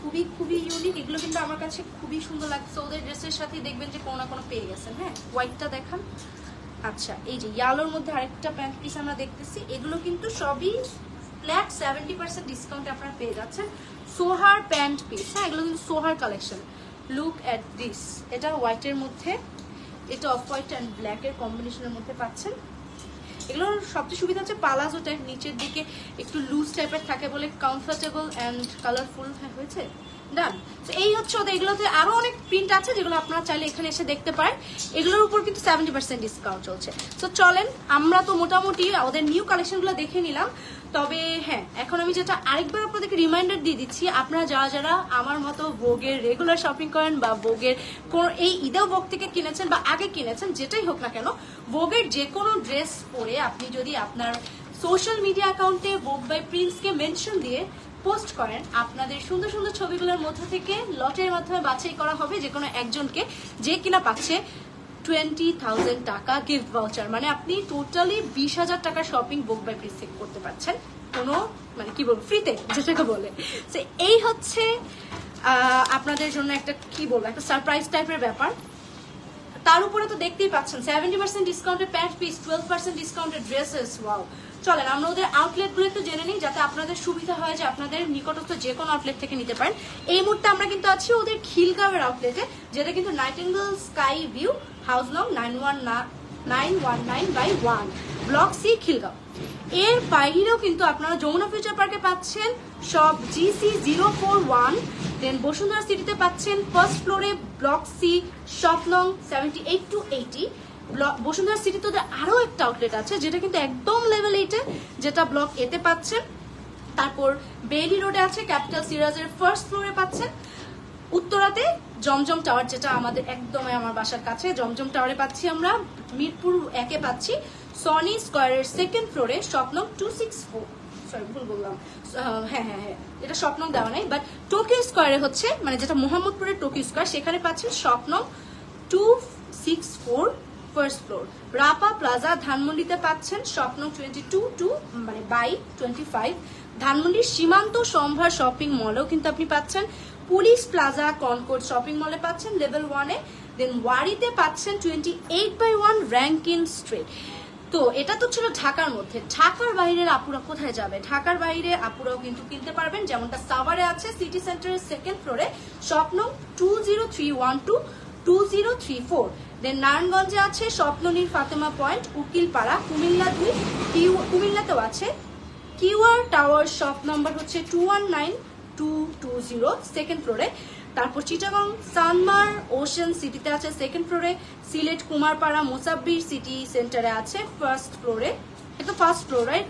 খুবই খুবই ইউনিক। এগুলো কিন্তু আমার কাছে খুবই সুন্দর লাগছে। ওদের ড্রেসের সাথে দেখবেন যে কোনো না কোনো পেয়ে গেছেন। হ্যাঁ, হোয়াইটটা দেখান। আচ্ছা, এই যে ইয়ালোর মধ্যে আরেকটা প্যান্ট পিস আমরা দেখতেছি। এগুলো কিন্তু সবই ফ্ল্যাট 70% ডিসকাউন্টে আপনারা পেয়ে যাচ্ছেন। সোহার প্যান্ট পিস, হ্যাঁ এগুলো কিন্তু সোহার কালেকশন। লুক অ্যাট দিস, এটা হোয়াইটের মধ্যে, এটা অফ হোয়াইট অ্যান্ড ব্ল্যাকের কম্বিনেশনের মধ্যে পাচ্ছেন। এগুলোর সবচেয়ে সুবিধা হচ্ছে পালাজো টাইপ, নিচের দিকে একটু লুজ টাইপের থাকে বলে কমফোর্টেবল অ্যান্ড কালারফুল হয়েছে। ডান। তো এই হচ্ছে ওদের, এগুলোতে আরো অনেক প্রিন্ট আছে যেগুলো আপনারা চাইলে এখানে এসে দেখতে পারেন। এগুলোর উপর কিন্তু 70% ডিসকাউন্ট চলছে। তো চলেন আমরা তো মোটামুটি ওদের নিউ কালেকশনগুলো দেখে নিলাম। তবে হ্যাঁ, এখন আমি যেটা আরেকবার আপনাদেরকে রিমাইন্ডার দিয়ে দিচ্ছি, আপনারা যারা যারা আমার মতো ভোগের রেগুলার শপিং করেন বা ভোগের এই ঈদেও ভোগ থেকে কিনেছেন বা আগে কিনেছেন, যেটাই হোক না কেন, ভোগের যে কোনো ড্রেস পরে আপনি যদি আপনার সোশ্যাল মিডিয়া অ্যাকাউন্টে ভোগ বাই প্রিন্সকে মেনশন দিয়ে পোস্ট করেন, আপনাদের সুন্দর সুন্দর ছবিগুলোর মধ্যে থেকে লটের মাধ্যমে বাছাই করা হবে যে কোনো একজনকে, যে কিনা পাচ্ছে 20,000 টাকা গিফট ভাউচার। মানে আপনি টোটালি 20,000 টাকার শপিং বুক বাই প্রিন্স থেকে করতে পারছেন, কোনো মানে কি বলবো ফ্রিতে যেটাকে বলে। তো এই হচ্ছে আপনাদের জন্য একটা কি বলবো একটা সারপ্রাইজ টাইপের ব্যাপার। তার উপরে তো দেখতেই পাচ্ছেন 70% ডিসকাউন্টের প্যান্ট পিস, 12% ডিসকাউন্টের ড্রেসেস। ওয়াও, চলেন আমরা ওদের আউটলেটগুলো একটু জেনে নিই যাতে আপনাদের সুবিধা হয় যে আপনাদের নিকটস্থ যে কোনো আউটলেট থেকে নিতে পারেন। এই মুহূর্তে আমরা কিন্তু আছি ওদের খিলগাঁওয়ের আউটলেটে, যেটা কিন্তু নাইটিঙ্গেল স্কাই ভিউ, হাউস নং 919/1, ব্লক সি, খিলগাঁও। এর বাইরেও কিন্তু আপনারা যমুনা ফিউচার পার্কে পাচ্ছেন সব GC041, দেন বসুন্ধরা সিটিতে পাচ্ছেন ফার্স্ট ফ্লোরে ব্লক সি, শপ নং 78 to 80। বসুন্ধরা সিটিতে ওদের আরো একটা আউটলেট আছে যেটা কিন্তু একদম লেভেল 8-এ, যেটা ব্লক এতে পাচ্ছেন। তারপর বেইলি রোডে আছে ক্যাপিটাল সিরাজের ফার্স্ট ফ্লোরে পাচ্ছেন। উত্তরাতে জমজম টাওয়ার, যেটা আমাদের একদমই আমার বাসার কাছে, জমজম টাওয়ারে পাচ্ছি আমরা। মিরপুর 1-এ পাচ্ছি সনি স্কয়ারের সেকেন্ড ফ্লোরে, শপ নং 264, সরি ভুল বললাম, হ্যাঁ হ্যাঁ হ্যাঁ এটা শপ নং দেওয়া নাই, বাট টোকিও স্কয়ারে হচ্ছে মানে যেটা মোহাম্মদপুরের টোকিও স্কয়ার, সেখানে পাচ্ছেন শপ নং 264 ফার্স্ট ফ্লোর। রাপা প্লাজা ধানমন্ডিতে পাচ্ছেন শপ নং 22 মানে বাই 25। ধানমন্ডির সীমান্ত সম্ভার শপিং মলেও কিন্তু আপনি পাচ্ছেন। পুলিশ প্লাজা কনকর্ড শপিং মলে পাচ্ছেন লেভেল 1-এ। দেন ওয়ারিতে পাচ্ছেন 28/1 র্যাঙ্কিন স্ট্রিট। তো এটা তো ছিল ঢাকার মধ্যে। ঢাকার বাইরের আপুরা কোথায় যাবে? ঢাকার বাইরে আপুরাও কিন্তু কিনতে পারবেন, যেমনটা সাভারে আছে সিটি সেন্টারের সেকেন্ড ফ্লোরে, শপ নং 20312 2034। দেন নারায়ণগঞ্জে আছে স্বপ্ননীর ফাতেমা পয়েন্ট, উকিলপাড়া, কুমিল্লা 2, কুমিল্লাতেও আছে কিউআর টাওয়ার, শপ নাম্বার হচ্ছে 219220 সেকেন্ড ফ্লোরে। তারপর চিটাগং সানমার ওশেন সিটিতে আছে সেকেন্ড ফ্লোরে। সিলেট কুমারপাড়া মোসাব্বির সিটি সেন্টারে আছে ফার্স্ট ফ্লোরে, এটা ফার্স্ট ফ্লোর রাইট,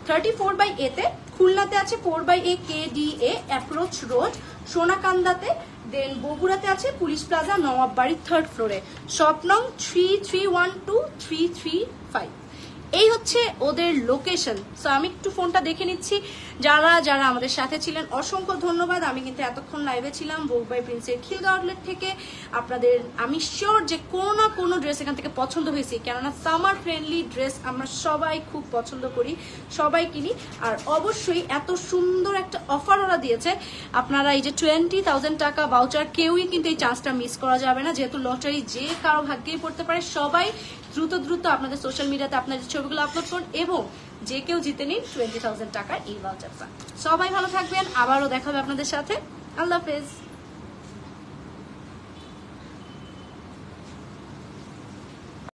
34/A-তে। খুলনাতে আছে 4/A KDA অ্যাপ্রোচ রোড সোনাকান্দাতে। দেন বগুড়াতে আছে পুলিশ প্লাজা নবাববাড়ির থার্ড ফ্লোরে, শপ নং 3312 335। এই হচ্ছে ওদের লোকেশন। সো আমি একটু ফোনটা দেখে নিচ্ছি। যারা যারা আমাদের সাথে ছিলেন অসংখ্য ধন্যবাদ। আমি কিন্তু এতক্ষণ লাইভে ছিলাম ভোগ বাই প্রিন্সের খিলগা আউটলেট থেকে। আপনাদের আমি শিওর যে কোনো না কোনো ড্রেস এখান থেকে পছন্দ হয়েছে, কেননা সামার ফ্রেন্ডলি ড্রেস আমরা সবাই খুব পছন্দ করি, সবাই কিনি। আর অবশ্যই এত সুন্দর একটা অফার ওরা দিয়েছে, আপনারা এই যে 20,000 টাকা ভাউচার, কেউই কিন্তু এই চান্সটা মিস করা যাবে না, যেহেতু লটারি যে কারো ভাগ্যেই পড়তে পারে। সবাই দ্রুত দ্রুত আপনাদের সোশ্যাল মিডিয়াতে আপনাদের ছবিগুলো আপলোড করুন এবং যে কেউ জিতে নিন 20,000 টাকা এই ভাউচারটা। সবাই ভালো থাকবেন, আবারও দেখা হবে আপনাদের সাথে। আল্লাহ হাফেজ।